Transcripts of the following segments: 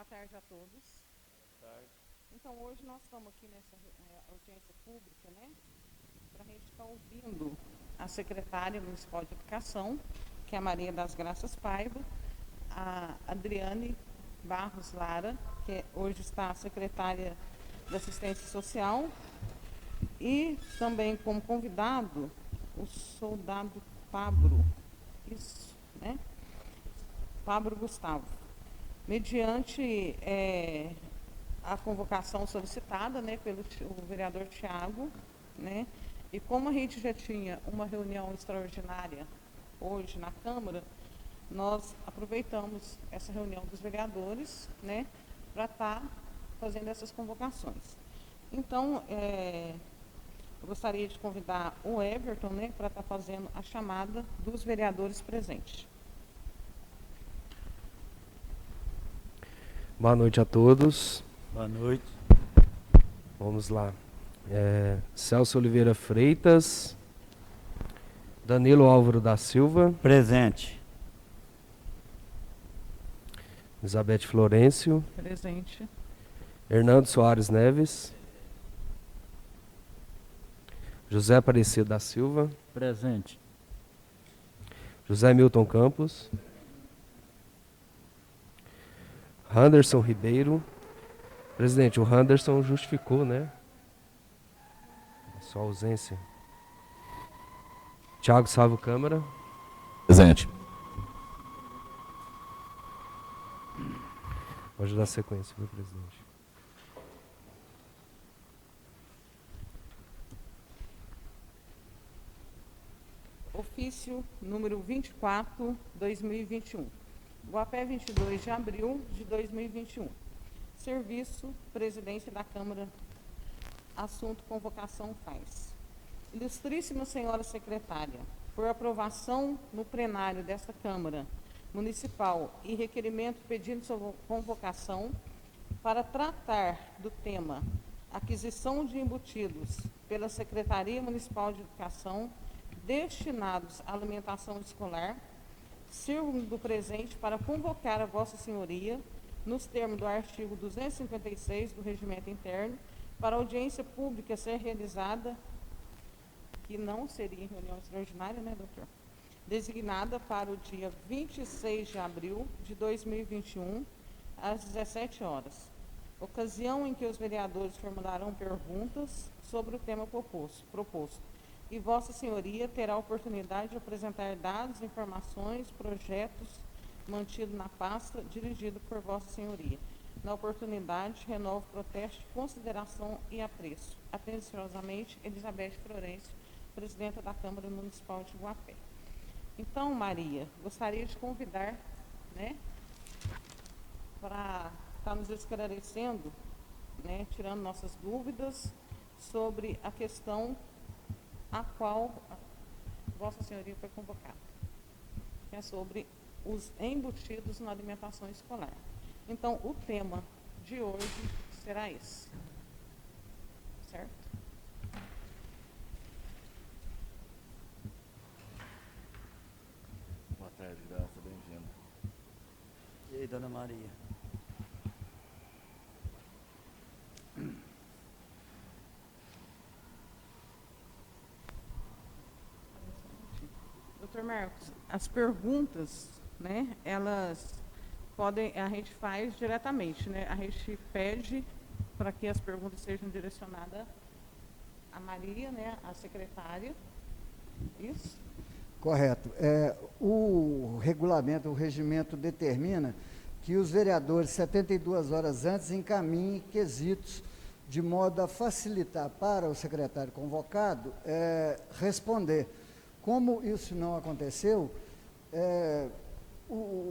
Boa tarde a todos. Boa tarde. Então, hoje nós estamos aqui nessa audiência pública, né, para a gente estar ouvindo a secretária municipal de educação, que é a Maria das Graças Paiva, a Adriane Barros Lara, que hoje está secretária de Assistência Social, e também como convidado o soldado Pablo, isso, né? Pablo Gustavo. Mediante a convocação solicitada, né, pelo o vereador Tiago, né, e como a gente já tinha uma reunião extraordinária hoje na Câmara, nós aproveitamos essa reunião dos vereadores, né, para estar fazendo essas convocações. Então, eu gostaria de convidar o Everton, né, para estar fazendo a chamada dos vereadores presentes. Boa noite a todos. Boa noite. Vamos lá. Celso Oliveira Freitas, Danilo Álvaro da Silva, Presente. Elizabeth Florencio, Presente. Hernando Soares Neves, José Aparecido da Silva, Presente. José Milton Campos, Anderson Ribeiro. Presidente, o Anderson justificou, né? A sua ausência. Tiago Sávio Câmara. Presente. Pode dar sequência, meu presidente. Ofício número 24, 2021. Guapé, 22 de abril de 2021. Serviço, Presidência da Câmara. Assunto, convocação, faz. Ilustríssima Senhora Secretária, por aprovação no plenário desta Câmara Municipal e requerimento pedindo sua convocação para tratar do tema aquisição de embutidos pela Secretaria Municipal de Educação destinados à alimentação escolar, sirvo do presente para convocar a Vossa Senhoria, nos termos do artigo 256 do Regimento Interno, para audiência pública ser realizada, que não seria em reunião extraordinária, né, doutor? Designada para o dia 26 de abril de 2021, às 17 horas. Ocasião em que os vereadores formularão perguntas sobre o tema proposto. E Vossa Senhoria terá a oportunidade de apresentar dados, informações, projetos mantidos na pasta dirigido por Vossa Senhoria. Na oportunidade, renovo o protesto de consideração e apreço. Atenciosamente, Elizabeth Florencio, presidenta da Câmara Municipal de Guapé. Então, Maria, gostaria de convidar, né, para estar nos esclarecendo, né, tirando nossas dúvidas sobre a questão a qual Vossa Senhoria foi convocada, que é sobre os embutidos na alimentação escolar. Então, o tema de hoje será esse, certo? Boa tarde, Graça, bem-vinda. E aí, dona Maria? Doutor Marcos, as perguntas, né, elas podem, a gente faz diretamente, né? A gente pede para que as perguntas sejam direcionadas a Maria, né, a secretária. Isso? Correto. O regulamento, o regimento determina que os vereadores, 72 horas antes, encaminhem quesitos de modo a facilitar para o secretário convocado responder. Como isso não aconteceu,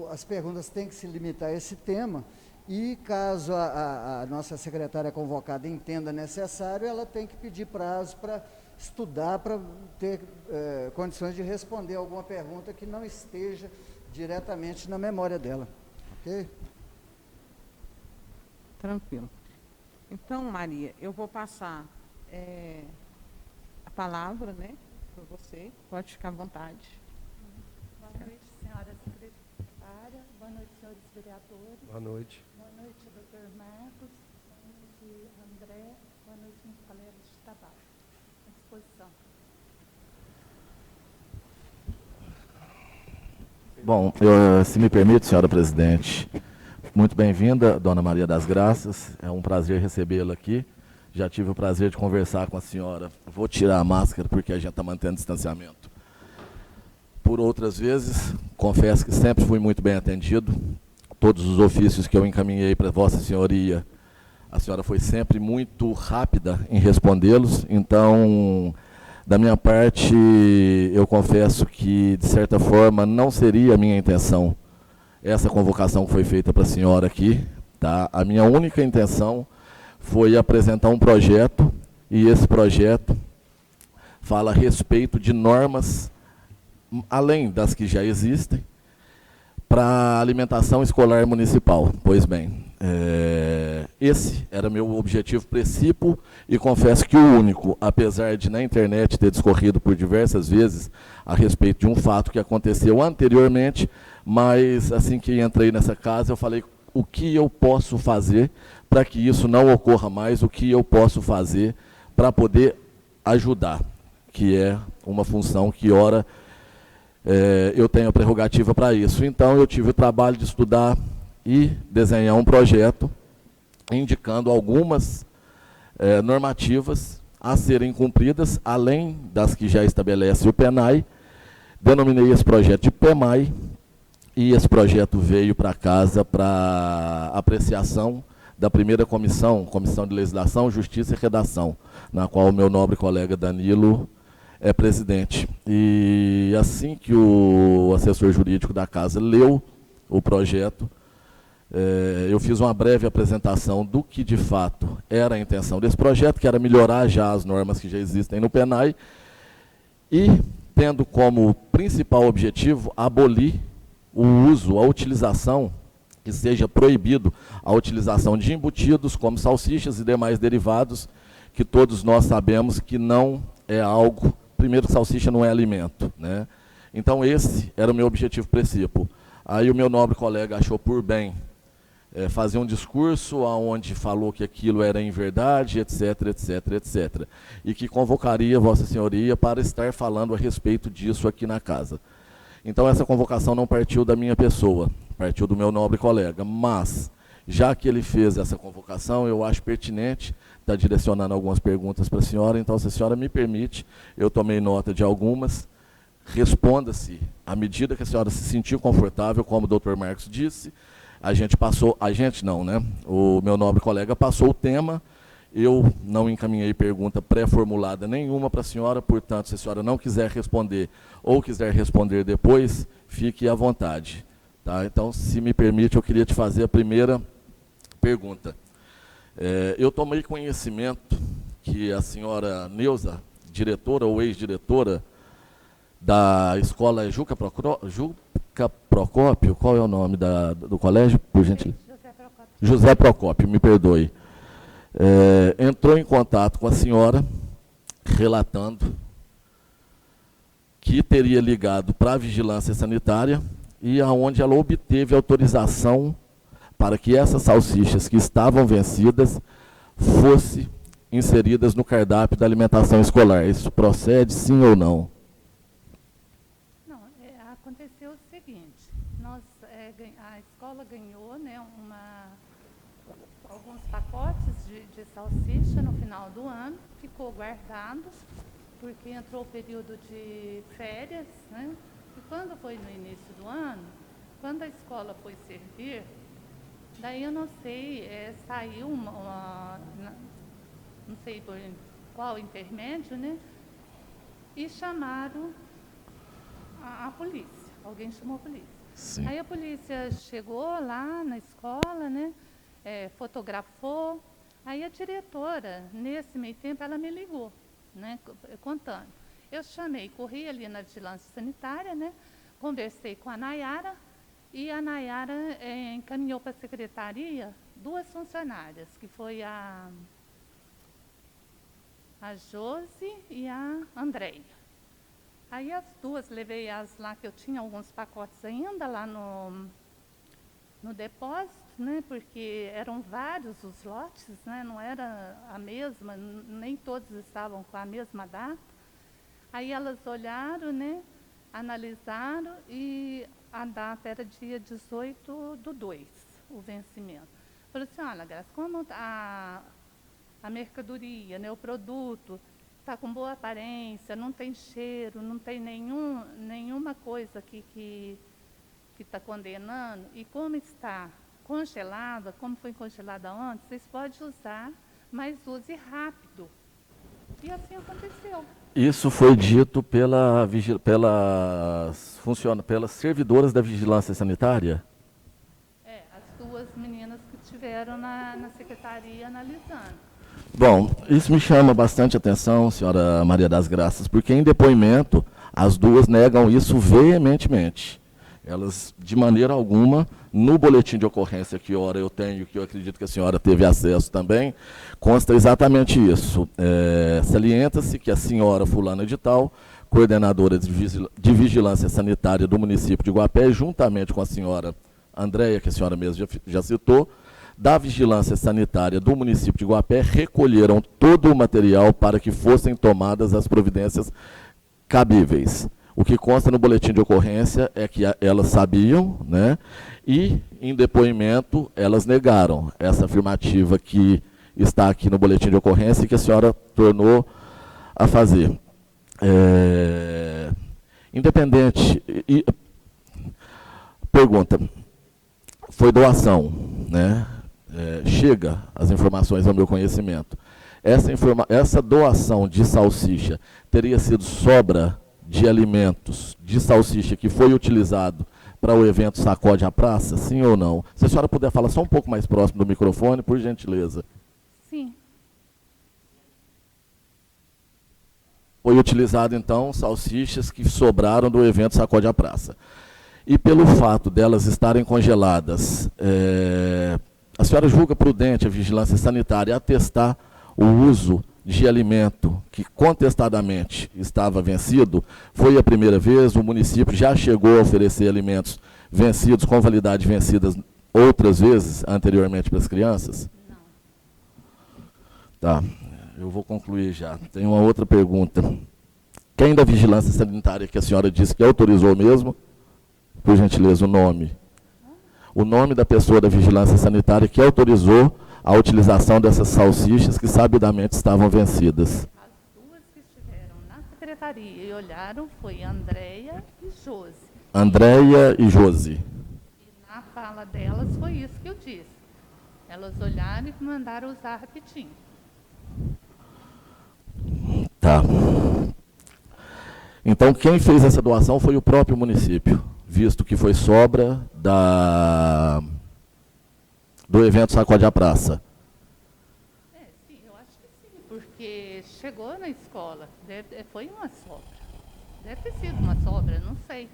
as perguntas têm que se limitar a esse tema e, caso a nossa secretária convocada entenda necessário, ela tem que pedir prazo para estudar, para ter condições de responder alguma pergunta que não esteja diretamente na memória dela. Ok? Tranquilo. Então, Maria, eu vou passar a palavra, né, para você. Pode ficar à vontade. Boa noite, senhora secretária. Boa noite, senhor senhores vereadores. Boa noite. Boa noite, doutor Marcos. Boa noite, André. Boa noite, meus colegas de trabalho. À disposição. Bom, se me permite, senhora presidente, muito bem-vinda, dona Maria das Graças. É um prazer recebê-la aqui. Já tive o prazer de conversar com a senhora. Vou tirar a máscara porque a gente está mantendo distanciamento. Por outras vezes, confesso que sempre fui muito bem atendido. Todos os ofícios que eu encaminhei para Vossa Senhoria, a senhora foi sempre muito rápida em respondê-los. Então, da minha parte, eu confesso que, de certa forma, não seria a minha intenção essa convocação que foi feita para a senhora aqui. Tá? A minha única intenção foi apresentar um projeto, e esse projeto fala a respeito de normas, além das que já existem, para a alimentação escolar municipal. Pois bem, esse era meu objetivo principal e confesso que o único, apesar de na internet ter discorrido por diversas vezes a respeito de um fato que aconteceu anteriormente, mas assim que entrei nessa casa eu falei o que eu posso fazer para que isso não ocorra mais, o que eu posso fazer para poder ajudar, que é uma função que ora eu tenho a prerrogativa para isso. Então eu tive o trabalho de estudar e desenhar um projeto indicando algumas normativas a serem cumpridas, além das que já estabelece o PENAI. Denominei esse projeto de PEMAI e esse projeto veio para casa para apreciação da primeira comissão, Comissão de Legislação, Justiça e Redação, na qual o meu nobre colega Danilo é presidente. E assim que o assessor jurídico da casa leu o projeto, eu fiz uma breve apresentação do que de fato era a intenção desse projeto, que era melhorar já as normas que já existem no PENAI, e tendo como principal objetivo abolir o uso, a utilização, que seja proibido a utilização de embutidos como salsichas e demais derivados, que todos nós sabemos que não é algo. Primeiro, que salsicha não é alimento, né? Então, esse era o meu objetivo principal. Aí o meu nobre colega achou por bem fazer um discurso onde falou que aquilo era em verdade, etc, etc, etc. E que convocaria Vossa Senhoria para estar falando a respeito disso aqui na casa. Então, essa convocação não partiu da minha pessoa, partiu do meu nobre colega. Mas, já que ele fez essa convocação, eu acho pertinente estar direcionando algumas perguntas para a senhora. Então, se a senhora me permite, eu tomei nota de algumas. Responda-se à medida que a senhora se sentir confortável, como o doutor Marcos disse. O meu nobre colega passou o tema. Eu não encaminhei pergunta pré-formulada nenhuma para a senhora, portanto, se a senhora não quiser responder ou quiser responder depois, fique à vontade. Tá? Então, se me permite, eu queria te fazer a primeira pergunta. Eu tomei conhecimento que a senhora Neuza, diretora ou ex-diretora da escola Juca Procópio, qual é o nome do colégio, por gentileza? José Procópio. José Procópio, me perdoe. Entrou em contato com a senhora, relatando que teria ligado para a vigilância sanitária e aonde ela obteve autorização para que essas salsichas que estavam vencidas fossem inseridas no cardápio da alimentação escolar. Isso procede, sim ou não? Não, aconteceu o seguinte, a escola ganhou, né, alguns pacotes de salsicha no final do ano, ficou guardado, porque entrou o período de férias, né? E quando foi no início do ano, quando a escola foi servir, daí eu não sei, saiu não sei por qual intermédio, né? E chamaram a polícia, alguém chamou a polícia. Sim. Aí a polícia chegou lá na escola, né? Fotografou. Aí a diretora, nesse meio tempo, ela me ligou, né? Contando. Eu corri ali na vigilância sanitária, né? Conversei com a Nayara e a Nayara encaminhou para a secretaria 2 funcionárias, que foi a Josi e a Andréia. Aí as duas, levei as lá, que eu tinha alguns pacotes ainda lá no depósito, né, porque eram vários os lotes, né, não era a mesma, nem todos estavam com a mesma data. Aí elas olharam, né, analisaram e a data era dia 18/2, o vencimento. Falou assim, olha, Graça, como a mercadoria, né, o produto está com boa aparência, não tem cheiro, não tem nenhuma coisa que está condenando, e como está congelada, como foi congelada antes, vocês podem usar, mas use rápido. E assim aconteceu. Isso foi dito pelas servidoras da vigilância sanitária? As duas meninas que estiveram na secretaria analisando. Bom, isso me chama bastante atenção, senhora Maria das Graças, porque em depoimento as duas negam isso veementemente. Elas, de maneira alguma, no boletim de ocorrência que ora eu tenho, que eu acredito que a senhora teve acesso também, consta exatamente isso. Salienta-se que a senhora fulana de tal, coordenadora de vigilância sanitária do município de Guapé, juntamente com a senhora Andréia, que a senhora mesma já citou, da vigilância sanitária do município de Guapé, recolheram todo o material para que fossem tomadas as providências cabíveis. O que consta no boletim de ocorrência é que elas sabiam, né, e em depoimento elas negaram essa afirmativa que está aqui no boletim de ocorrência e que a senhora tornou a fazer. Independente. Pergunta. Foi doação, né? Chega as informações ao meu conhecimento. Essa doação de salsicha teria sido sobra de alimentos de salsicha que foi utilizado para o evento Sacode a Praça, sim ou não? Se a senhora puder falar só um pouco mais próximo do microfone, por gentileza. Sim. Foi utilizado, então, salsichas que sobraram do evento Sacode a Praça. E pelo fato delas estarem congeladas, a senhora julga prudente a vigilância sanitária atestar o uso de alimento que contestadamente estava vencido? Foi a primeira vez? O município já chegou a oferecer alimentos vencidos, com validade vencidas, outras vezes anteriormente para as crianças? Não. Tá, eu vou concluir já. Tem uma outra pergunta. Quem da vigilância sanitária que a senhora disse que autorizou mesmo? Por gentileza, o nome. O nome da pessoa da vigilância sanitária que autorizou a utilização dessas salsichas que sabidamente estavam vencidas. As duas que estiveram na secretaria e olharam foi Andréia e Josi. Andréia e Josi. E na fala delas foi isso que eu disse. Elas olharam e mandaram usar rapidinho. Tá. Então, quem fez essa doação foi o próprio município, visto que foi sobra do evento Sacode a Praça. Sim, eu acho que sim, porque chegou na escola, foi uma sobra. Deve ter sido uma sobra, não sei.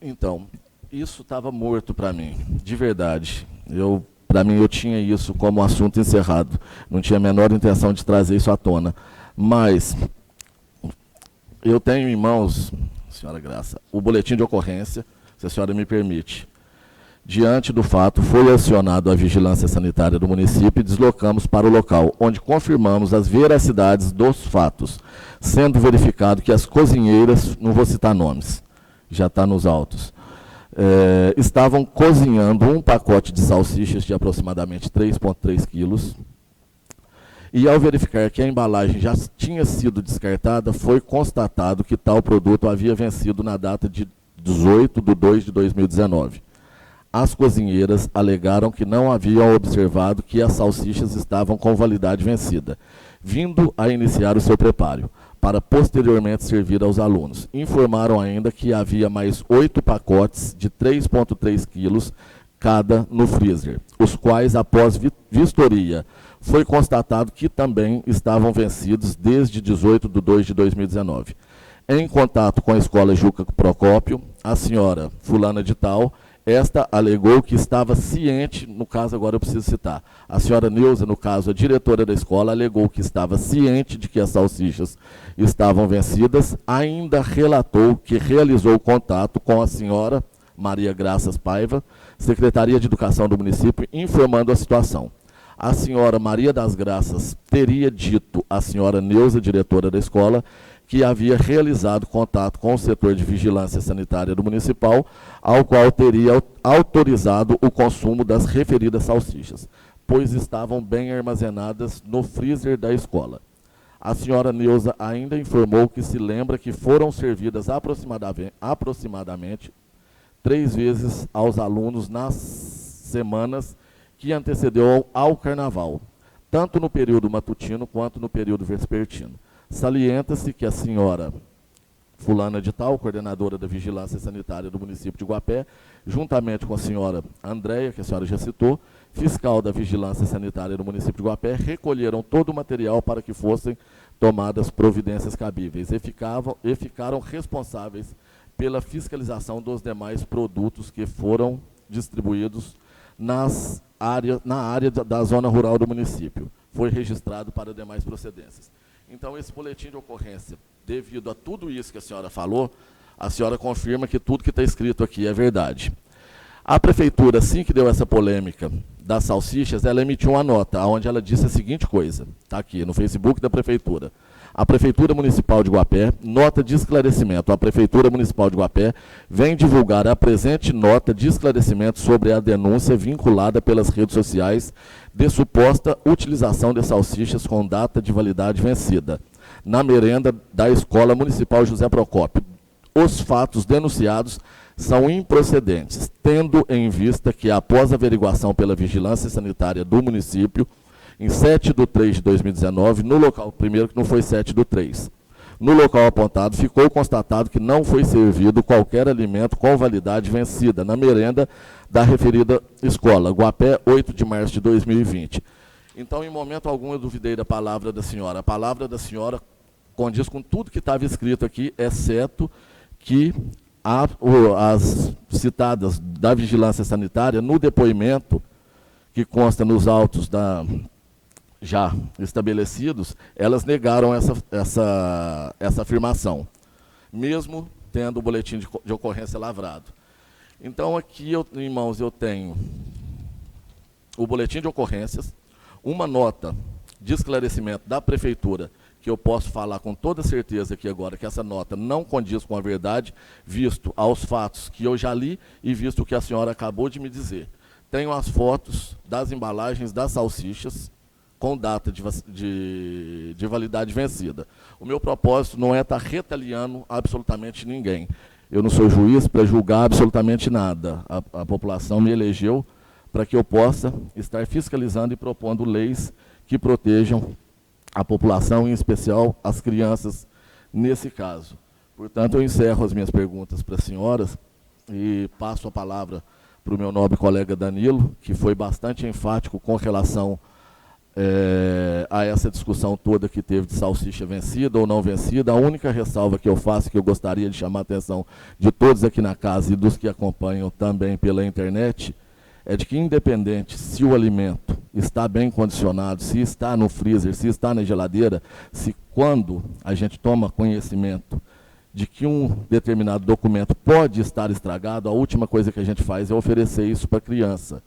Então, isso estava morto para mim, de verdade. Para mim, eu tinha isso como assunto encerrado. Não tinha a menor intenção de trazer isso à tona. Mas eu tenho em mãos, senhora Graça, o boletim de ocorrência, se a senhora me permite. Diante do fato, foi acionado a vigilância sanitária do município e deslocamos para o local, onde confirmamos as veracidades dos fatos, sendo verificado que as cozinheiras, não vou citar nomes, já está nos autos, estavam cozinhando um pacote de salsichas de aproximadamente 3,3 quilos, e ao verificar que a embalagem já tinha sido descartada, foi constatado que tal produto havia vencido na data de 18/2/2019. As cozinheiras alegaram que não haviam observado que as salsichas estavam com validade vencida, vindo a iniciar o seu preparo, para posteriormente servir aos alunos. Informaram ainda que havia mais 8 pacotes de 3,3 quilos cada no freezer, os quais, após vistoria, foi constatado que também estavam vencidos desde 18/2/2019. Em contato com a escola Juca Procópio, a senhora fulana de tal Esta alegou que estava ciente, no caso agora eu preciso citar, a senhora Neuza, no caso a diretora da escola, alegou que estava ciente de que as salsichas estavam vencidas, ainda relatou que realizou contato com a senhora Maria Graças Paiva, Secretaria de Educação do município, informando a situação. A senhora Maria das Graças teria dito à senhora Neuza, diretora da escola, que havia realizado contato com o setor de vigilância sanitária do municipal, ao qual teria autorizado o consumo das referidas salsichas, pois estavam bem armazenadas no freezer da escola. A senhora Neuza ainda informou que se lembra que foram servidas aproximadamente 3 vezes aos alunos nas semanas que antecedeu ao carnaval, tanto no período matutino quanto no período vespertino. Salienta-se que a senhora fulana de tal, coordenadora da Vigilância Sanitária do município de Guapé, juntamente com a senhora Andréia, que a senhora já citou, fiscal da Vigilância Sanitária do município de Guapé, recolheram todo o material para que fossem tomadas providências cabíveis e ficaram responsáveis pela fiscalização dos demais produtos que foram distribuídos na área da zona rural do município. Foi registrado para demais procedências. Então, esse boletim de ocorrência, devido a tudo isso que a senhora falou, a senhora confirma que tudo que está escrito aqui é verdade. A prefeitura, assim que deu essa polêmica das salsichas, ela emitiu uma nota, onde ela disse a seguinte coisa, está aqui no Facebook da prefeitura. A Prefeitura Municipal de Guapé, nota de esclarecimento. A Prefeitura Municipal de Guapé vem divulgar a presente nota de esclarecimento sobre a denúncia vinculada pelas redes sociais de suposta utilização de salsichas com data de validade vencida na merenda da Escola Municipal José Procópio. Os fatos denunciados são improcedentes, tendo em vista que, após averiguação pela Vigilância Sanitária do município, em 7/3/2019, no local, primeiro que não foi 7/3, no local apontado, ficou constatado que não foi servido qualquer alimento com validade vencida na merenda da referida escola, Guapé, 8 de março de 2020. Então, em momento algum, eu duvidei da palavra da senhora. A palavra da senhora condiz com tudo que estava escrito aqui, exceto que as citadas da Vigilância Sanitária, no depoimento que consta nos autos já estabelecidos, elas negaram essa afirmação, mesmo tendo o boletim de ocorrência lavrado. Então, aqui, em mãos, eu tenho o boletim de ocorrências, uma nota de esclarecimento da Prefeitura, que eu posso falar com toda certeza aqui agora, que essa nota não condiz com a verdade, visto aos fatos que eu já li e visto o que a senhora acabou de me dizer. Tenho as fotos das embalagens das salsichas, com data de validade vencida. O meu propósito não é estar retaliando absolutamente ninguém. Eu não sou juiz para julgar absolutamente nada. A população me elegeu para que eu possa estar fiscalizando e propondo leis que protejam a população, em especial as crianças, nesse caso. Portanto, eu encerro as minhas perguntas para as senhoras e passo a palavra para o meu nobre colega Danilo, que foi bastante enfático com relação a essa discussão toda que teve de salsicha vencida ou não vencida. A única ressalva que eu faço, que eu gostaria de chamar a atenção de todos aqui na casa e dos que acompanham também pela internet, é de que, independente se o alimento está bem condicionado, se está no freezer, se está na geladeira, se quando a gente toma conhecimento de que um determinado documento pode estar estragado, a última coisa que a gente faz é oferecer isso para a criança.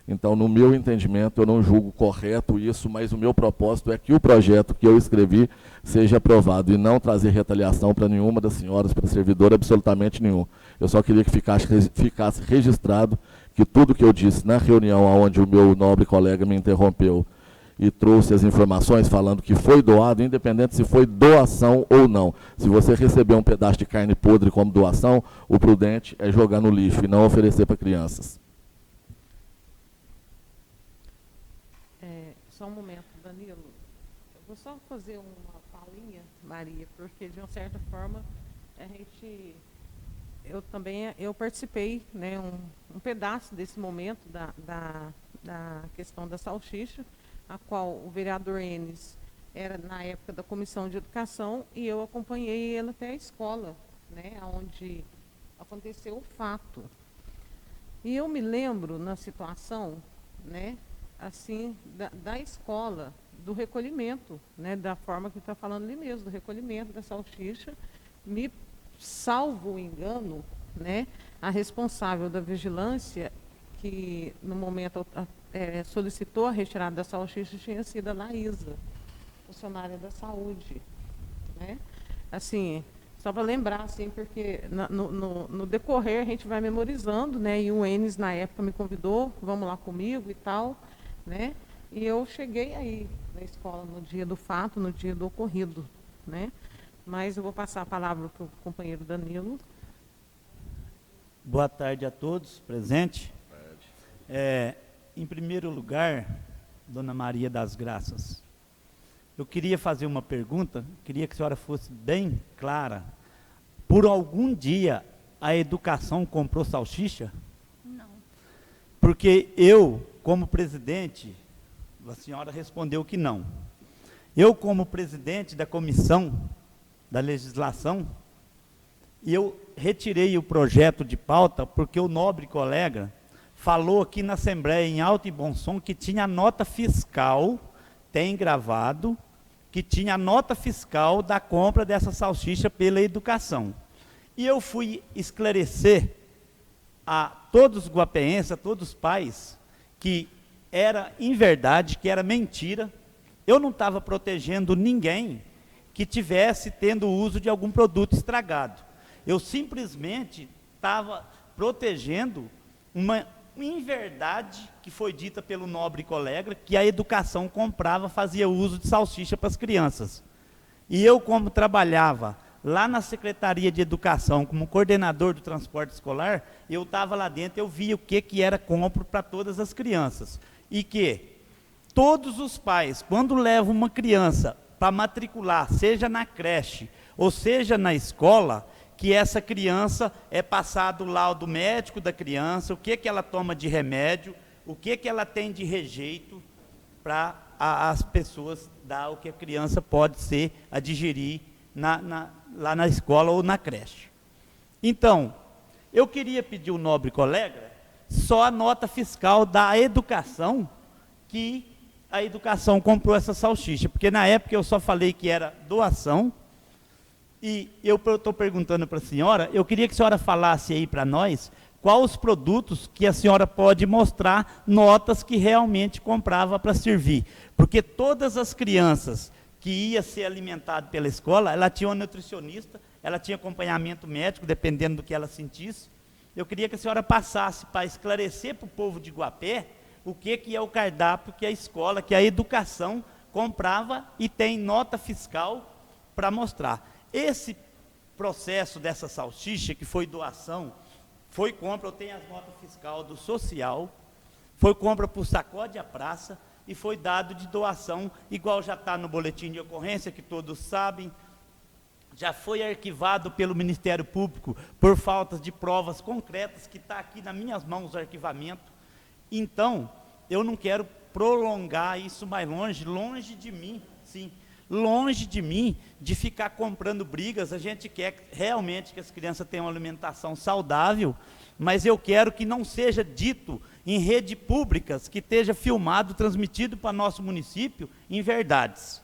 Então, no meu entendimento, eu não julgo correto isso, mas o meu propósito é que o projeto que eu escrevi seja aprovado e não trazer retaliação para nenhuma das senhoras, para servidor, absolutamente nenhum. Eu só queria que ficasse registrado que tudo que eu disse na reunião onde o meu nobre colega me interrompeu e trouxe as informações falando que foi doado, independente se foi doação ou não. Se você receber um pedaço de carne podre como doação, o prudente é jogar no lixo e não oferecer para crianças. Só um momento, Danilo. Eu vou só fazer uma falinha, Maria, porque, de uma certa forma, eu participei, né, um pedaço desse momento da questão da salsicha, a qual o vereador Enes era, na época, da Comissão de Educação, e eu acompanhei ele até a escola, né, onde aconteceu o fato. E eu me lembro, na situação, né, assim, da escola, do recolhimento, né, da forma que está falando ali mesmo, do recolhimento da salsicha, me salvo o engano, né, a responsável da vigilância, que no momento solicitou a retirada da salsicha, tinha sido a Laísa, funcionária da saúde, né? Assim, só para lembrar, assim, porque no decorrer a gente vai memorizando, né? E o Enes, na época, me convidou, vamos lá comigo e tal, né? E eu cheguei aí na escola no dia do fato, no dia do ocorrido, né? Mas eu vou passar a palavra para o companheiro Danilo. Boa tarde a todos presentes. Em primeiro lugar, Dona Maria das Graças, eu queria fazer uma pergunta, queria que a senhora fosse bem clara. Por algum dia a educação comprou salsicha? Não. Porque eu, como presidente, a senhora respondeu que não. Eu, como presidente da comissão da legislação, eu retirei o projeto de pauta porque o nobre colega falou aqui na Assembleia, em alto e bom som, que tinha a nota fiscal, tem gravado, que tinha a nota fiscal da compra dessa salsicha pela educação. E eu fui esclarecer a todos os guapeenses, a todos os pais, que era inverdade, que era mentira. Eu não estava protegendo ninguém que tivesse tendo uso de algum produto estragado. Eu simplesmente estava protegendo uma inverdade que foi dita pelo nobre colega, que a educação comprava, fazia uso de salsicha para as crianças. E eu, como trabalhava lá na Secretaria de Educação, como coordenador do transporte escolar, eu estava lá dentro, eu via o que era compro para todas as crianças. E que todos os pais, quando levam uma criança para matricular, seja na creche ou seja na escola, que essa criança é passado o laudo médico da criança, o que ela toma de remédio, o que ela tem de rejeito, para as pessoas dar o que a criança pode ser a digerir lá na escola ou na creche. Então, eu queria pedir ao nobre colega só a nota fiscal da educação, que a educação comprou essa salsicha, porque na época eu só falei que era doação. E eu estou perguntando para a senhora, eu queria que a senhora falasse aí para nós, quais os produtos que a senhora pode mostrar, notas que realmente comprava para servir. Porque todas as crianças que iam ser alimentadas pela escola, ela tinha uma nutricionista, ela tinha acompanhamento médico, dependendo do que ela sentisse. Eu queria que a senhora passasse para esclarecer para o povo de Guapé, o que é o cardápio que a escola, que a educação comprava e tem nota fiscal para mostrar. Esse processo dessa salsicha, que foi doação, foi compra, eu tenho as notas fiscal do social, foi compra por Sacode a Praça e foi dado de doação, igual já está no boletim de ocorrência, que todos sabem, já foi arquivado pelo Ministério Público por faltas de provas concretas, que está aqui nas minhas mãos o arquivamento. Então, eu não quero prolongar isso mais longe de mim, sim, longe de mim, de ficar comprando brigas. A gente quer realmente que as crianças tenham uma alimentação saudável, mas eu quero que não seja dito em redes públicas, que esteja filmado, transmitido para nosso município, em verdades.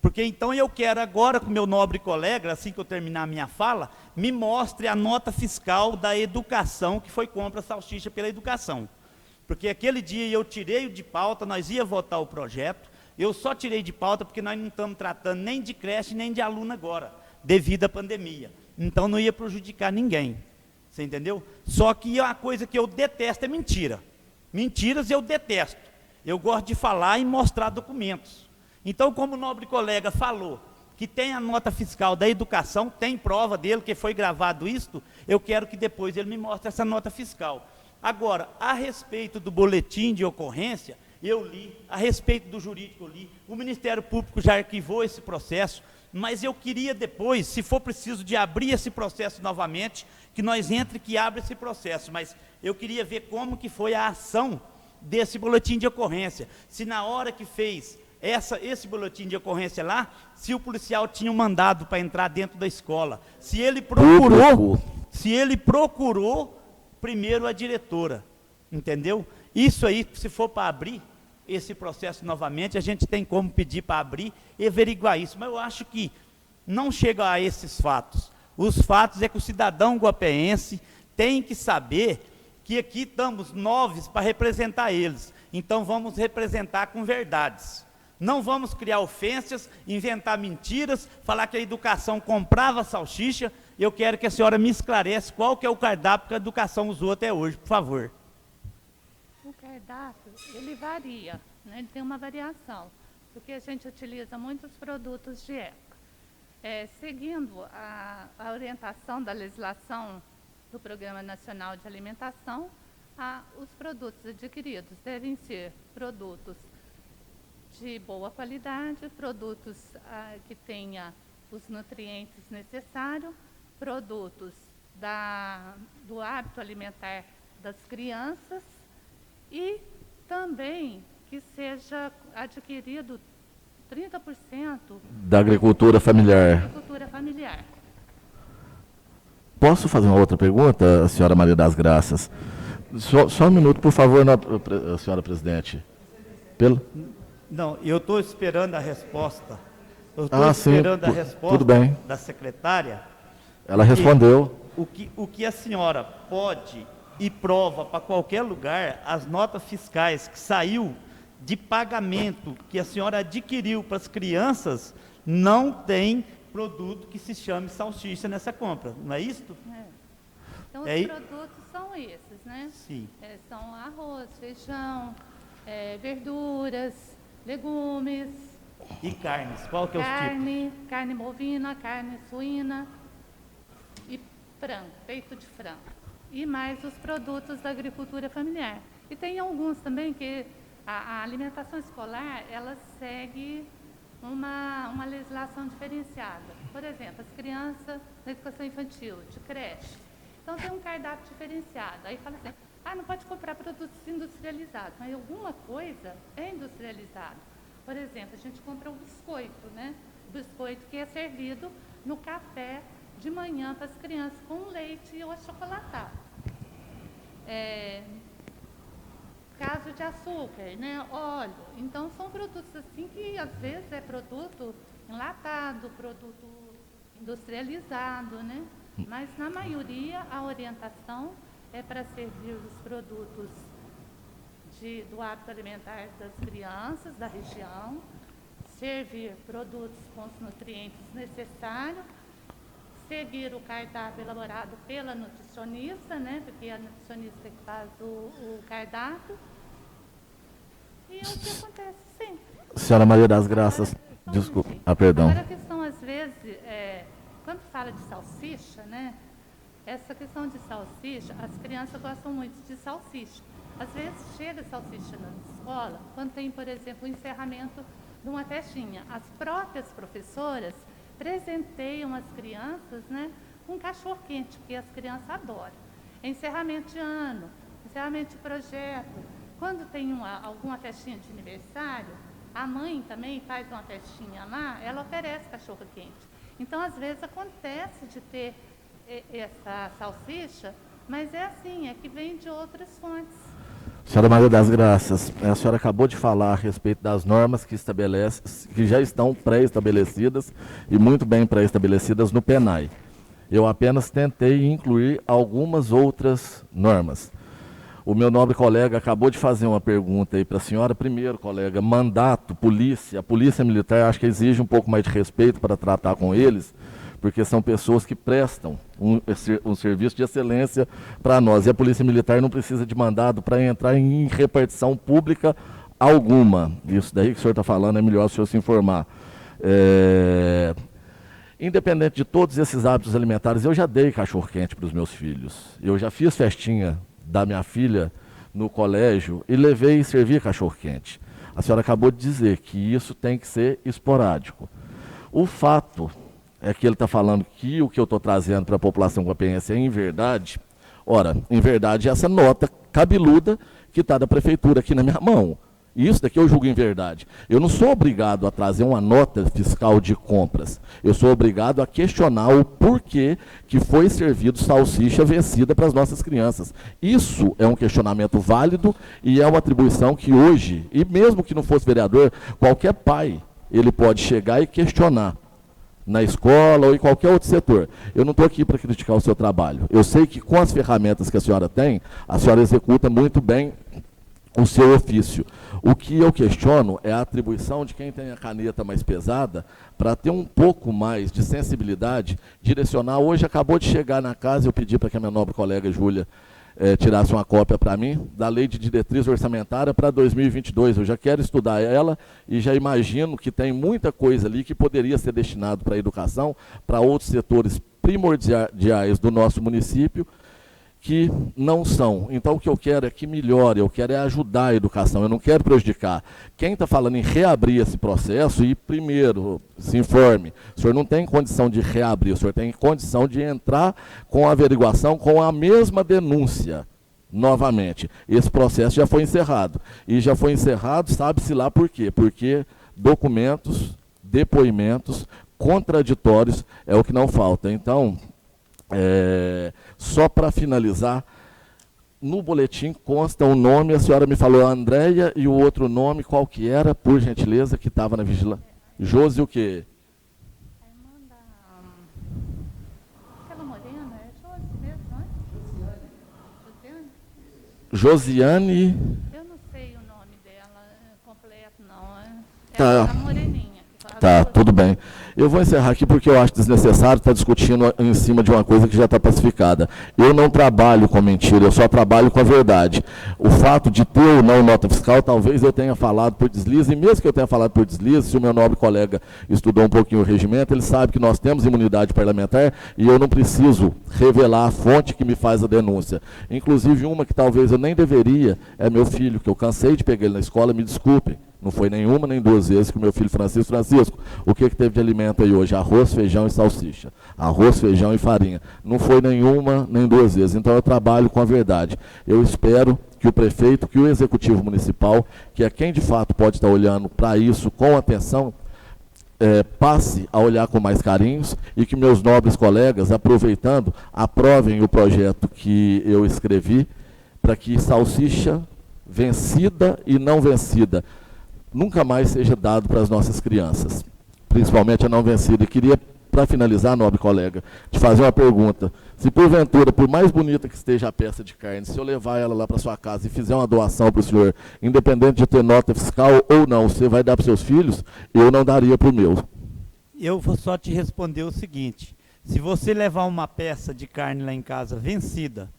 Porque então eu quero agora, com meu nobre colega, assim que eu terminar a minha fala, me mostre a nota fiscal da educação, que foi compra salsicha pela educação. Porque aquele dia eu tirei de pauta, nós ia votar o projeto, eu só tirei de pauta porque nós não estamos tratando nem de creche, nem de aluno agora, devido à pandemia. Então não ia prejudicar ninguém, você entendeu? Só que a coisa que eu detesto é mentira. Mentiras eu detesto. Eu gosto de falar e mostrar documentos. Então, como o nobre colega falou, que tem a nota fiscal da educação, tem prova dele, que foi gravado isto, eu quero que depois ele me mostre essa nota fiscal. Agora, a respeito do boletim de ocorrência, eu li, a respeito do jurídico eu li, o Ministério Público já arquivou esse processo, mas eu queria depois, se for preciso de abrir esse processo novamente, que nós entre que abra esse processo, mas eu queria ver como que foi a ação desse boletim de ocorrência, se na hora que fez esse boletim de ocorrência lá, se o policial tinha um mandado para entrar dentro da escola, se ele procurou primeiro a diretora, entendeu? Isso aí, se for para abrir esse processo novamente, a gente tem como pedir para abrir e averiguar isso, mas eu acho que não chega a esses fatos. Os fatos é que o cidadão guapeense tem que saber que aqui estamos nós para representar eles, então vamos representar com verdades. Não vamos criar ofensas, inventar mentiras, falar que a educação comprava salsicha. Eu quero que a senhora me esclareça qual que é o cardápio que a educação usou até hoje, por favor. O cardápio, ele varia, né? Ele tem uma variação, porque a gente utiliza muitos produtos de época. Seguindo a orientação da legislação do Programa Nacional de Alimentação, os produtos adquiridos devem ser produtos de boa qualidade, produtos que tenham os nutrientes necessários, produtos do hábito alimentar das crianças e também que seja adquirido 30% Da agricultura familiar. agricultura familiar. Posso fazer uma outra pergunta, senhora Maria das Graças? Só um minuto, por favor, senhora presidente. Não, eu estou esperando a resposta. Eu estou Sim, esperando a resposta tudo bem. da secretária. Ela respondeu. O que a senhora pode e prova para qualquer lugar, as notas fiscais que saiu de pagamento que a senhora adquiriu para as crianças, não tem produto que se chame salsicha nessa compra, não é isso? Então, os produtos são esses, né? Sim. São arroz, feijão, verduras, legumes. E carnes, qual que é os tipos? Carne bovina, carne suína e frango, peito de frango. E mais os produtos da agricultura familiar. E tem alguns também que a alimentação escolar, ela segue uma legislação diferenciada. Por exemplo, as crianças na educação infantil, de creche. Então tem um cardápio diferenciado. Aí fala assim, não pode comprar produtos industrializados, mas alguma coisa é industrializado. Por exemplo, a gente compra o biscoito, né? O biscoito que é servido no café de manhã para as crianças com leite ou achocolatado. Caso de açúcar, né? Óleo. Então, são produtos assim que, às vezes, é produto enlatado, produto industrializado, né? Mas, na maioria, a orientação é para servir os produtos do hábito alimentar das crianças da região, servir produtos com os nutrientes necessários, seguir o cardápio elaborado pela nutricionista, né? Porque é a nutricionista que faz o cardápio. E é o que acontece sempre. Senhora Maria das Graças, desculpa. Perdão. Agora a questão, às vezes, quando fala de salsicha, né? Essa questão de salsicha, as crianças gostam muito de salsicha. Às vezes chega salsicha na escola, quando tem, por exemplo, o encerramento de uma festinha. As próprias professoras presenteiam as crianças, né, com cachorro-quente, que as crianças adoram. Encerramento de ano, encerramento de projeto. Quando tem alguma festinha de aniversário, a mãe também faz uma festinha lá, ela oferece cachorro-quente. Então, às vezes, acontece de ter essa salsicha, mas é assim, é que vem de outras fontes. Senhora Maria das Graças, a senhora acabou de falar a respeito das normas que já estão pré-estabelecidas e muito bem pré-estabelecidas no PENAI. Eu apenas tentei incluir algumas outras normas. O meu nobre colega acabou de fazer uma pergunta aí para a senhora. Primeiro, colega, mandato, polícia. A polícia militar acho que exige um pouco mais de respeito para tratar com eles, porque são pessoas que prestam um serviço de excelência para nós. E a Polícia Militar não precisa de mandado para entrar em repartição pública alguma. Isso daí que o senhor está falando é melhor o senhor se informar. Independente de todos esses hábitos alimentares, eu já dei cachorro-quente para os meus filhos. Eu já fiz festinha da minha filha no colégio e levei e servi cachorro-quente. A senhora acabou de dizer que isso tem que ser esporádico. O fato é que ele está falando que o que eu estou trazendo para a população guapeense é em verdade. Ora, em verdade, essa nota cabeluda que está da prefeitura aqui na minha mão. E isso daqui eu julgo em verdade. Eu não sou obrigado a trazer uma nota fiscal de compras. Eu sou obrigado a questionar o porquê que foi servido salsicha vencida para as nossas crianças. Isso é um questionamento válido e é uma atribuição que hoje, e mesmo que não fosse vereador, qualquer pai, ele pode chegar e questionar na escola ou em qualquer outro setor. Eu não estou aqui para criticar o seu trabalho. Eu sei que com as ferramentas que a senhora tem, a senhora executa muito bem o seu ofício. O que eu questiono é a atribuição de quem tem a caneta mais pesada para ter um pouco mais de sensibilidade, direcionar. Hoje acabou de chegar na casa, eu pedi para que a minha nobre colega Júlia tirasse uma cópia para mim da Lei de Diretriz Orçamentária para 2022. Eu já quero estudar ela e já imagino que tem muita coisa ali que poderia ser destinado para a educação, para outros setores primordiais do nosso município, que não são. Então, o que eu quero é que melhore, eu quero é ajudar a educação, eu não quero prejudicar. Quem está falando em reabrir esse processo, e primeiro, se informe, o senhor não tem condição de reabrir, o senhor tem condição de entrar com a averiguação, com a mesma denúncia, novamente. Esse processo já foi encerrado. E já foi encerrado, sabe-se lá por quê? Porque documentos, depoimentos contraditórios é o que não falta. Então, só para finalizar, no boletim consta o nome, a senhora me falou Andréia, e o outro nome, qual que era, por gentileza, que estava na vigilância? Josi o quê? Aquela morena, é Josi mesmo, não é? Josiane. Eu não sei o nome dela completo, não. É Tá. a moreninha. Tá, tudo bem. Eu vou encerrar aqui porque eu acho desnecessário estar discutindo em cima de uma coisa que já está pacificada. Eu não trabalho com mentira, eu só trabalho com a verdade. O fato de ter ou não nota fiscal, talvez eu tenha falado por deslize, e mesmo que eu tenha falado por deslize, se o meu nobre colega estudou um pouquinho o regimento, ele sabe que nós temos imunidade parlamentar e eu não preciso revelar a fonte que me faz a denúncia. Inclusive, uma que talvez eu nem deveria é meu filho, que eu cansei de pegar ele na escola, me desculpem. Não foi nenhuma nem duas vezes que o meu filho Francisco, o que teve de alimento aí hoje? Arroz, feijão e salsicha. Arroz, feijão e farinha. Não foi nenhuma nem duas vezes. Então eu trabalho com a verdade. Eu espero que o prefeito, que o executivo municipal, que é quem de fato pode estar olhando para isso com atenção, passe a olhar com mais carinhos e que meus nobres colegas, aproveitando, aprovem o projeto que eu escrevi para que salsicha vencida e não vencida nunca mais seja dado para as nossas crianças, principalmente a não vencida. E queria, para finalizar, nobre colega, te fazer uma pergunta. Se porventura, por mais bonita que esteja a peça de carne, se eu levar ela lá para sua casa e fizer uma doação para o senhor, independente de ter nota fiscal ou não, você vai dar para os seus filhos? Eu não daria para o meu. Eu vou só te responder o seguinte: se você levar uma peça de carne lá em casa vencida,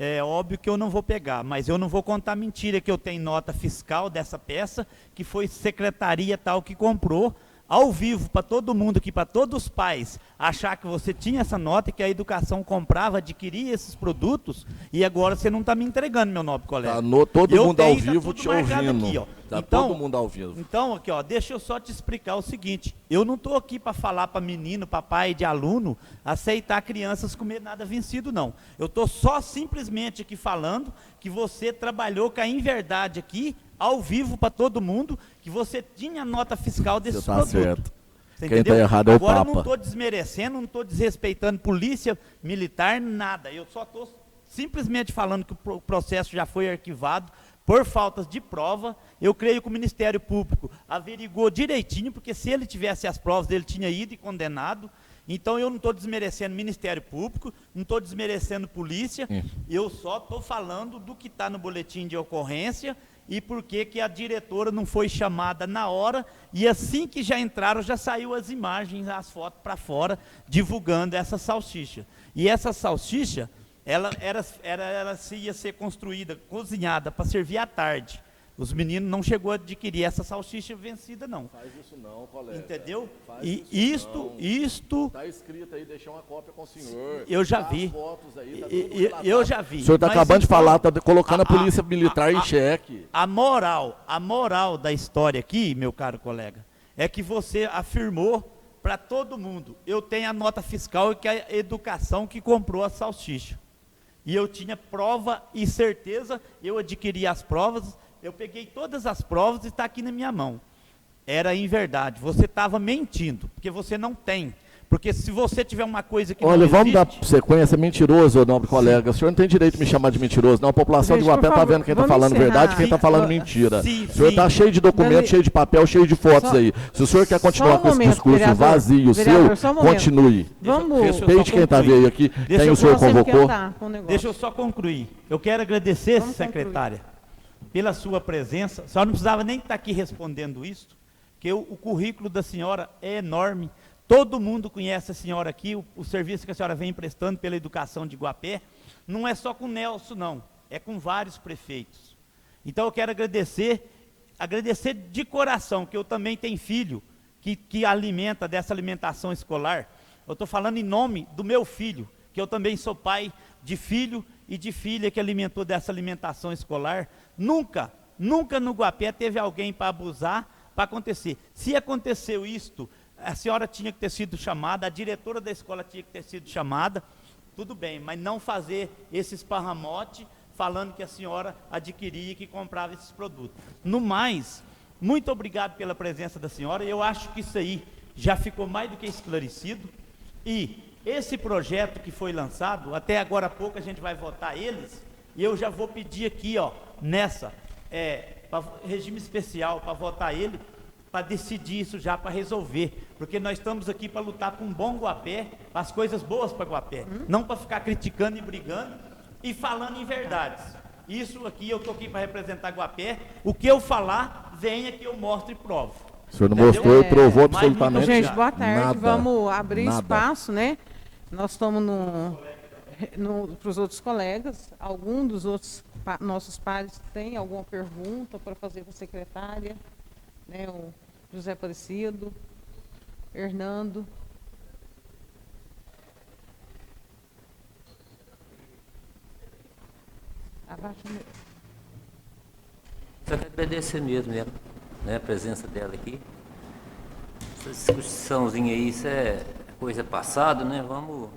é óbvio que eu não vou pegar, mas eu não vou contar mentira que eu tenho nota fiscal dessa peça, que foi secretaria tal que comprou, ao vivo, para todo mundo aqui, para todos os pais, achar que você tinha essa nota e que a educação comprava, adquiria esses produtos, e agora você não está me entregando, meu nobre colega. Tá todo Eu mundo tenho, ao tá vivo tudo te marcado ouvindo. aqui, ó. Tá Então, todo mundo ao vivo. Então, aqui, ó, deixa eu só te explicar o seguinte: eu não estou aqui para falar para menino, para pai de aluno, aceitar crianças comer nada vencido, não. Eu estou só simplesmente aqui falando que você trabalhou com a inverdade aqui, ao vivo para todo mundo, que você tinha nota fiscal desses Você tá produtos. certo. Você Quem entendeu? está errado é o Agora, eu Papa. não estou desmerecendo, não estou desrespeitando polícia militar, nada. Eu só estou simplesmente falando que o processo já foi arquivado por faltas de prova. Eu creio que o Ministério Público averigou direitinho, porque se ele tivesse as provas, ele tinha ido e condenado. Então, eu não estou desmerecendo Ministério Público, não estou desmerecendo polícia, eu só estou falando do que está no boletim de ocorrência e por que a diretora não foi chamada na hora, e assim que já entraram, já saiu as imagens, as fotos para fora, divulgando essa salsicha. E essa salsicha, ela ia ser construída, cozinhada, para servir à tarde. Os meninos não chegou a adquirir essa salsicha vencida, não. Faz isso não, colega. Entendeu? Faz E isso isto... Está escrito aí, deixei uma cópia com o senhor. Eu já Tá vi. as fotos aí, tá tudo Eu relatado. já vi. O senhor está Mas acabando de então, falar, está colocando a polícia militar em xeque. A moral da história aqui, meu caro colega, é que você afirmou para todo mundo: eu tenho a nota fiscal e que é a educação que comprou a salsicha. E eu tinha prova e certeza, eu adquiri as provas, eu peguei todas as provas e está aqui na minha mão. Era em verdade, você estava mentindo, porque você não tem. Porque se você tiver uma coisa que Olha, não vamos dar existe... sequência. Mentiroso, nobre colega. O senhor não tem direito de me chamar de mentiroso. Não, a população Gente, de Guapé por está favor, vendo quem está vamos falando encerrar. verdade e quem está Sim, falando mentira. sim, O senhor está sim. cheio de documentos, Dani- cheio de papel, cheio de fotos Só- aí. Se o senhor quer continuar só um com esse momento, discurso vereador. vazio Vereador, seu, só um momento. continue. Vamos. Deixa eu só Respeite quem está concluir. veio aqui. Deixa Quem eu o senhor Nós temos que convocou? andar com o negócio. Deixa eu só concluir. Eu quero agradecer, Vamos secretária, pela sua presença. A senhora não precisava nem estar aqui respondendo isso, porque o currículo da senhora é enorme. Todo mundo conhece a senhora aqui, o serviço que a senhora vem prestando pela educação de Guapé. Não é só com o Nelson, não. É com vários prefeitos. Então eu quero agradecer de coração, que eu também tenho filho que alimenta dessa alimentação escolar. Eu estou falando em nome do meu filho, que eu também sou pai de filho e de filha que alimentou dessa alimentação escolar. Nunca no Guapé teve alguém para abusar, para acontecer. Se aconteceu isto, a senhora tinha que ter sido chamada, a diretora da escola tinha que ter sido chamada, tudo bem, mas não fazer esse esparramote falando que a senhora adquiria e que comprava esses produtos. No mais, muito obrigado pela presença da senhora, eu acho que isso aí já ficou mais do que esclarecido, e esse projeto que foi lançado, até agora há pouco a gente vai votar eles, e eu já vou pedir aqui, ó, regime especial para votar ele, para decidir isso já, para resolver, porque nós estamos aqui para lutar por um bom Guapé, para as coisas boas para Guapé, não para ficar criticando e brigando e falando em verdades. Isso aqui, eu estou aqui para representar Guapé, o que eu falar, venha que eu mostro e provo. O senhor não Entendeu? mostrou e provou Mas absolutamente muito Gente, boa tarde. nada. Vamos abrir Nada. espaço, né? Nós estamos para os outros colegas. Algum dos outros nossos pares tem alguma pergunta para fazer com a secretária? Né? O José Aparecido, Hernando. Abaixa o meu. Só quero agradecer mesmo, né, a presença dela aqui. Essa discussãozinha aí, isso é coisa passada, né? Vamos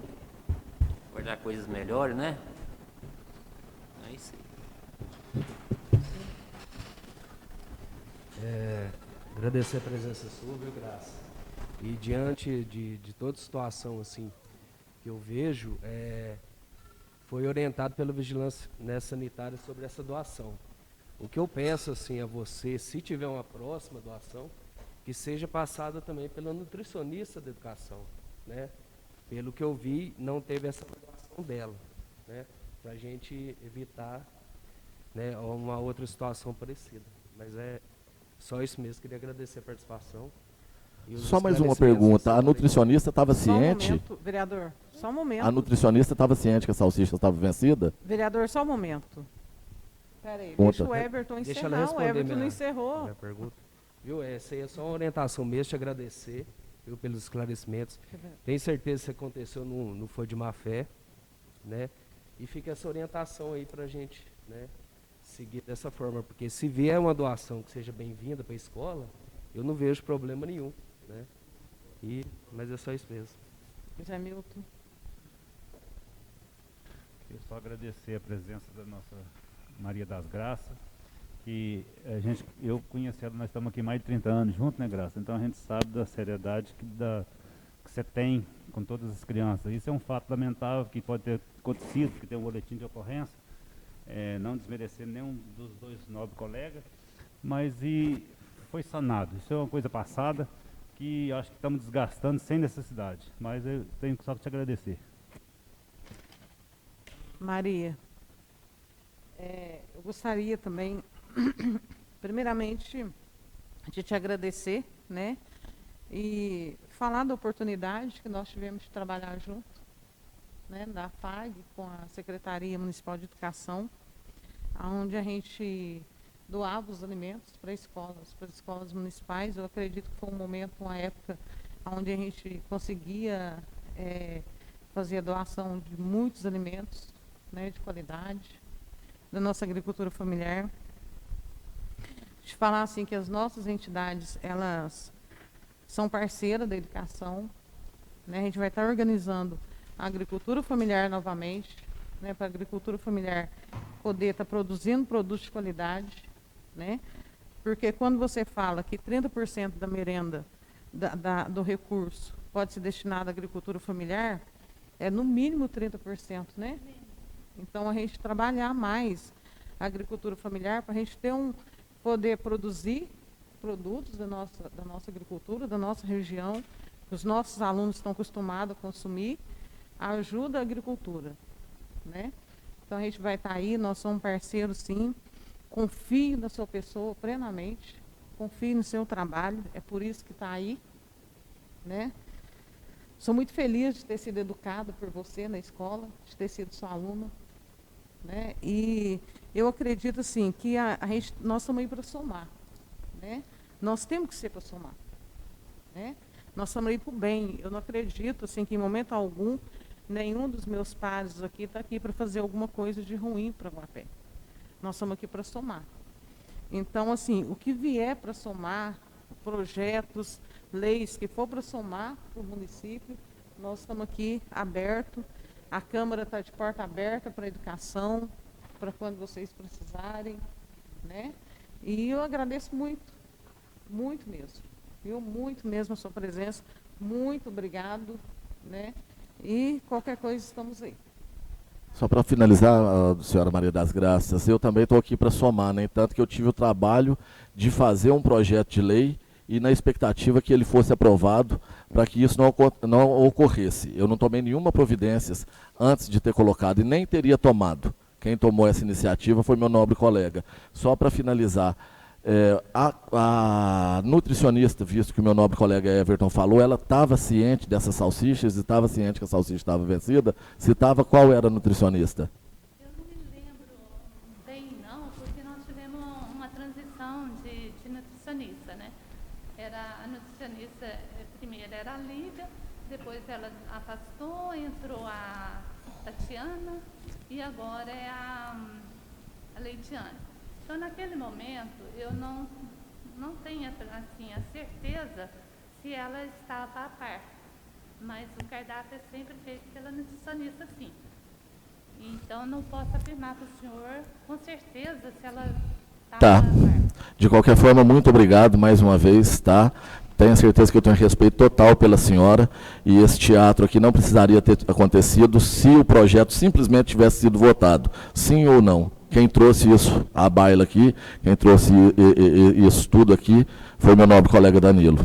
guardar coisas melhores, né? É isso aí. Agradecer a presença sua, viu, Graça? E diante de toda situação assim que eu vejo, foi orientado pela vigilância, né, sanitária sobre essa doação. O que eu peço assim a você, se tiver uma próxima doação, que seja passada também pela nutricionista da educação, né? Pelo que eu vi, não teve essa doação dela, né? Para a gente evitar, né, uma outra situação parecida. Mas é só isso mesmo, queria agradecer a participação. E os Só mais uma esclarecimentos pergunta. A que você nutricionista estava Só um ciente? momento, vereador. Só um momento. A nutricionista estava ciente que a salsicha estava vencida? Vereador, só um momento. Peraí, Conta. deixa o Everton Deixa encerrar. ela O responder Everton não minha encerrou. pergunta. Viu? Essa aí é só uma orientação mesmo, te agradecer, viu, pelos esclarecimentos. Tenho certeza que isso aconteceu, não foi de má fé, né? E fica essa orientação aí pra gente, né, seguir dessa forma, porque se vier uma doação que seja bem-vinda para a escola, eu não vejo problema nenhum, né? Mas é só isso mesmo. José Milton. Queria só agradecer a presença da nossa Maria das Graças, que eu conheci ela, nós estamos aqui mais de 30 anos juntos, né, Graça? Então a gente sabe da seriedade que você tem com todas as crianças. Isso é um fato lamentável que pode ter acontecido, que tem um boletim de ocorrência, não desmerecendo nenhum dos dois nobres colegas, mas foi sanado. Isso é uma coisa passada que acho que estamos desgastando sem necessidade, mas eu tenho só que te agradecer. Maria, eu gostaria também, primeiramente, de te agradecer, né? E falar da oportunidade que nós tivemos de trabalhar junto, né, da FAG com a Secretaria Municipal de Educação, onde a gente doava os alimentos para as escolas municipais. Eu acredito que foi um momento, uma época, onde a gente conseguia fazer a doação de muitos alimentos, né, de qualidade, da nossa agricultura familiar. De falar assim que as nossas entidades, elas são parceiras da educação, né? A gente vai estar organizando a agricultura familiar novamente, né, para a agricultura familiar poder estar produzindo produtos de qualidade, né? Porque quando você fala que 30% da merenda do recurso pode ser destinado à agricultura familiar, é no mínimo 30%, né? Então, a gente trabalhar mais a agricultura familiar para a gente poder produzir produtos da nossa agricultura, da nossa região, que os nossos alunos estão acostumados a consumir, ajuda a agricultura, né? Então, a gente vai estar aí, nós somos parceiros, sim. Confio na sua pessoa plenamente, confio no seu trabalho, é por isso que está aí, né? Sou muito feliz de ter sido educada por você na escola, de ter sido sua aluna, né? E eu acredito, assim, que nós estamos aí para somar, né? Nós temos que ser para somar, né? Nós estamos aí para o bem. Eu não acredito, assim, que em momento algum, nenhum dos meus pares aqui está aqui para fazer alguma coisa de ruim para Guapé. Nós estamos aqui para somar. Então, assim, o que vier para somar, projetos, leis que for para somar para o município, nós estamos aqui abertos. A Câmara está de porta aberta para a educação, para quando vocês precisarem, né? E eu agradeço muito, muito mesmo. Muito mesmo a sua presença. Muito obrigado, né? E qualquer coisa, estamos aí. Só para finalizar, senhora Maria das Graças, eu também estou aqui para somar, né? Tanto que eu tive o trabalho de fazer um projeto de lei e na expectativa que ele fosse aprovado para que isso não ocorresse. Eu não tomei nenhuma providência antes de ter colocado e nem teria tomado. Quem tomou essa iniciativa foi meu nobre colega. Só para finalizar, a nutricionista, visto que o meu nobre colega Everton falou, ela estava ciente dessas salsichas e estava ciente que a salsicha estava vencida? Se estava, qual era a nutricionista? Eu não me lembro bem, não, porque nós tivemos uma transição de nutricionista, né? A nutricionista, primeiro era a Lívia, depois ela afastou, entrou a Tatiana e agora é a Leidiane. Então, naquele momento, eu não tenho assim, a certeza se ela estava a par, mas o cardápio é sempre feito pela nutricionista, sim. Então, não posso afirmar para o senhor com certeza se ela estava a par. De qualquer forma, muito obrigado mais uma vez, tá? Tenho certeza que eu tenho respeito total pela senhora e esse teatro aqui não precisaria ter acontecido se o projeto simplesmente tivesse sido votado, sim ou não. Quem trouxe isso à baila aqui, quem trouxe isso tudo aqui, foi meu nobre colega Danilo.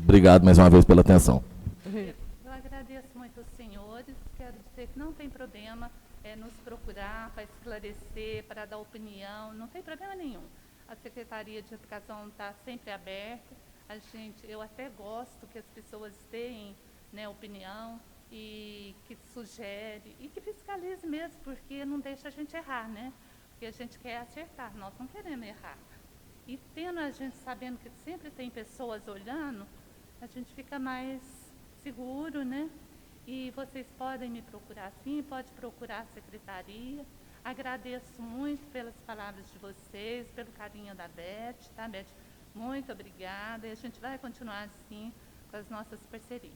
Obrigado mais uma vez pela atenção. Eu agradeço muito aos senhores, quero dizer que não tem problema nos procurar para esclarecer, para dar opinião, não tem problema nenhum. A Secretaria de Educação está sempre aberta, eu até gosto que as pessoas deem, né, opinião e que sugere e que fiscalize mesmo, porque não deixa a gente errar, né? Porque a gente quer acertar, nós não queremos errar. E tendo a gente sabendo que sempre tem pessoas olhando, a gente fica mais seguro, né? E vocês podem me procurar sim, pode procurar a secretaria. Agradeço muito pelas palavras de vocês, pelo carinho da Beth, tá, Beth? Muito obrigada. E a gente vai continuar assim com as nossas parcerias.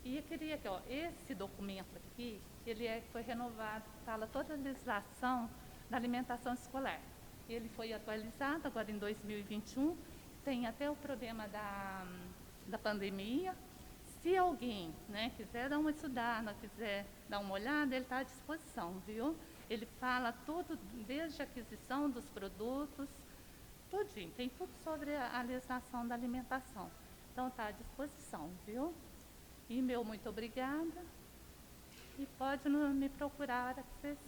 E eu queria que, esse documento aqui, ele foi renovado, fala toda a legislação da alimentação escolar. Ele foi atualizado agora em 2021, tem até o problema da pandemia. Se alguém, né, quiser dar uma estudada, quiser dar uma olhada, ele está à disposição, viu? Ele fala tudo, desde a aquisição dos produtos, tudinho, tem tudo sobre a legislação da alimentação. Então está à disposição, viu? E meu muito obrigada. E pode me procurar a hora que vocês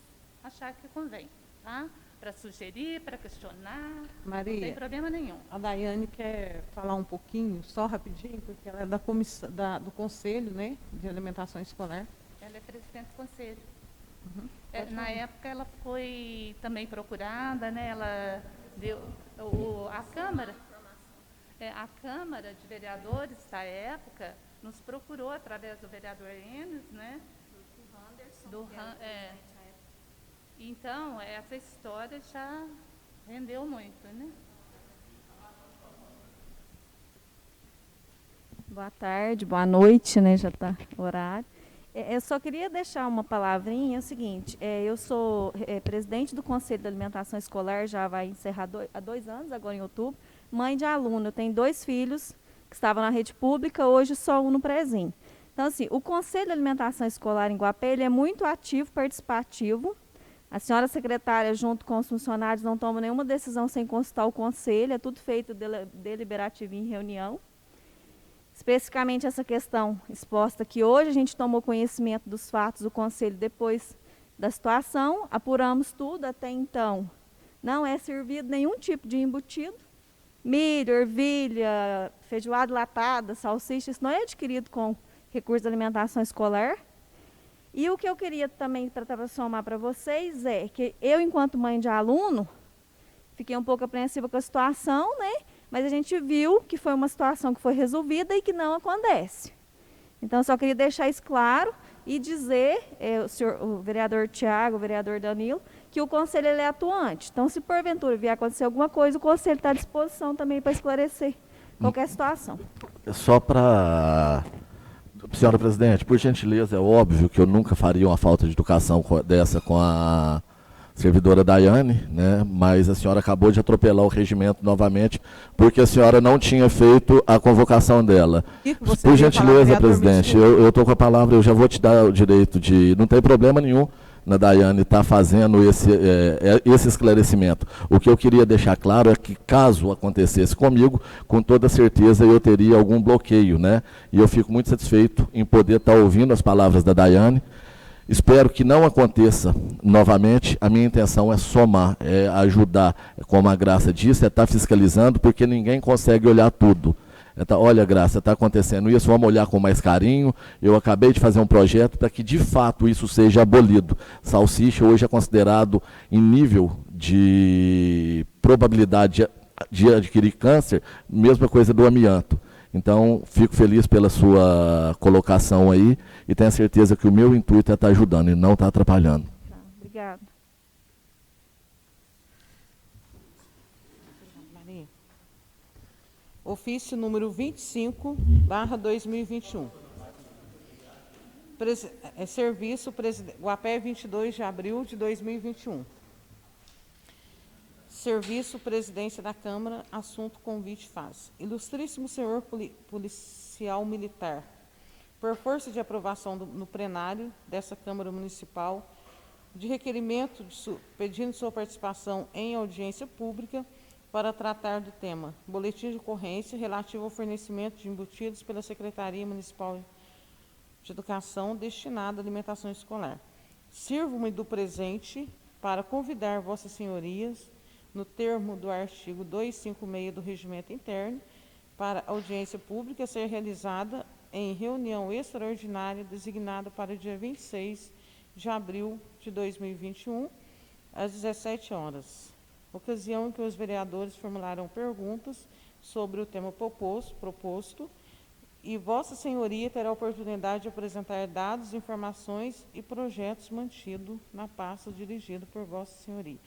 acharem que convém. Tá? Para sugerir, para questionar, Maria, não tem problema nenhum. A Daiane quer falar um pouquinho, só rapidinho, porque ela é da comissão, do Conselho, né, de Alimentação Escolar. Ela é presidente do Conselho. Na época ela foi também procurada, né, ela deu a Câmara de Vereadores da época nos procurou através do vereador Enes, né? Então, essa história já rendeu muito, né? Boa tarde, boa noite, né? Já está horário. Eu só queria deixar uma palavrinha, é o seguinte, eu sou presidente do Conselho de Alimentação Escolar, já vai encerrar há 2 anos, agora em outubro, mãe de aluno, eu tenho 2 filhos que estavam na rede pública, hoje só um no Prezinho. Então, assim, o Conselho de Alimentação Escolar em Guapé, ele é muito ativo, participativo. A senhora secretária, junto com os funcionários, não toma nenhuma decisão sem consultar o conselho, é tudo feito deliberativo em reunião. Especificamente essa questão exposta que hoje a gente tomou conhecimento dos fatos do conselho depois da situação, apuramos tudo, até então não é servido nenhum tipo de embutido, milho, ervilha, feijoada latada, salsicha, isso não é adquirido com recurso de alimentação escolar. E o que eu queria também para somar para vocês é que eu, enquanto mãe de aluno, fiquei um pouco apreensiva com a situação, né? Mas a gente viu que foi uma situação que foi resolvida e que não acontece. Então, eu só queria deixar isso claro e dizer, o vereador Tiago, o vereador Danilo, que o conselho ele é atuante. Então, se porventura vier acontecer alguma coisa, o conselho está à disposição também para esclarecer qualquer situação. Só para... Senhora presidente, por gentileza, é óbvio que eu nunca faria uma falta de educação dessa com a servidora Daiane, né? Mas a senhora acabou de atropelar o regimento novamente, porque a senhora não tinha feito a convocação dela. Por gentileza, presidente, eu estou com a palavra, eu já vou te dar o direito de... Não tem problema nenhum na Daiane estar fazendo esse esclarecimento. O que eu queria deixar claro é que, caso acontecesse comigo, com toda certeza eu teria algum bloqueio, né? E eu fico muito satisfeito em poder estar ouvindo as palavras da Daiane. Espero que não aconteça novamente. A minha intenção é somar, é ajudar, como a Graça disse, é estar fiscalizando, porque ninguém consegue olhar tudo. Olha, Graça, está acontecendo isso, vamos olhar com mais carinho. Eu acabei de fazer um projeto para que, de fato, isso seja abolido. Salsicha hoje é considerado, em nível de probabilidade de adquirir câncer, mesma coisa do amianto. Então, fico feliz pela sua colocação aí e tenho certeza que o meu intuito é estar ajudando e não estar atrapalhando. Tá, obrigada. Ofício número 25/2021. Serviço Guapé, 22 de abril de 2021. Serviço Presidência da Câmara, assunto convite faz. Ilustríssimo senhor policial militar, por força de aprovação no plenário dessa Câmara Municipal, de requerimento pedindo sua participação em audiência pública para tratar do tema boletim de ocorrência relativo ao fornecimento de embutidos pela Secretaria Municipal de Educação destinada à alimentação escolar. Sirvo-me do presente para convidar vossas senhorias, no termo do artigo 256 do Regimento Interno, para audiência pública ser realizada em reunião extraordinária designada para o dia 26 de abril de 2021, às 17 horas. Ocasião em que os vereadores formularam perguntas sobre o tema proposto, e Vossa Senhoria terá a oportunidade de apresentar dados, informações e projetos mantidos na pasta dirigida por Vossa Senhoria.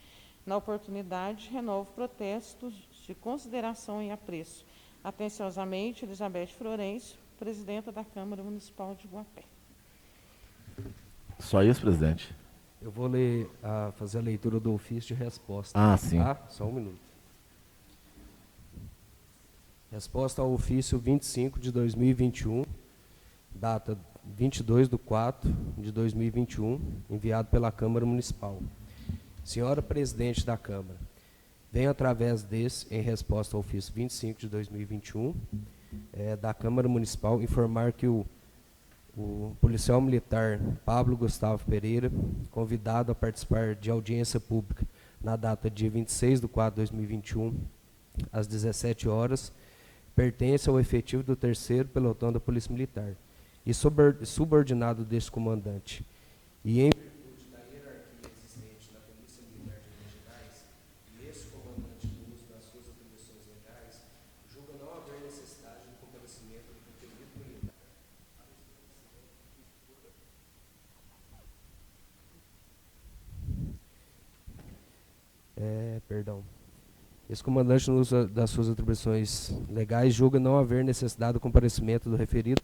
Na oportunidade, renovo protestos de consideração e apreço. Atenciosamente, Elizabeth Florencio, presidenta da Câmara Municipal de Guapé. Só isso, presidente? Eu vou fazer a leitura do ofício de resposta. Ah, sim. Tá? Só um minuto. Resposta ao ofício 25 de 2021, data 22/4/2021, enviado pela Câmara Municipal. Senhora Presidente da Câmara, venho através desse, em resposta ao ofício 25 de 2021, da Câmara Municipal, informar que o policial militar Pablo Gustavo Pereira, convidado a participar de audiência pública na data dia 26/4/2021, às 17 horas, pertence ao efetivo do 3º Pelotão da Polícia Militar e subordinado deste comandante. E em virtude da hierarquia existente na Polícia Militar de Minas Gerais, e esse comandante, no uso das suas atribuições legais, julga não haver necessidade do comparecimento do referido militar. Esse comandante, no uso das suas atribuições legais, julga não haver necessidade do comparecimento do referido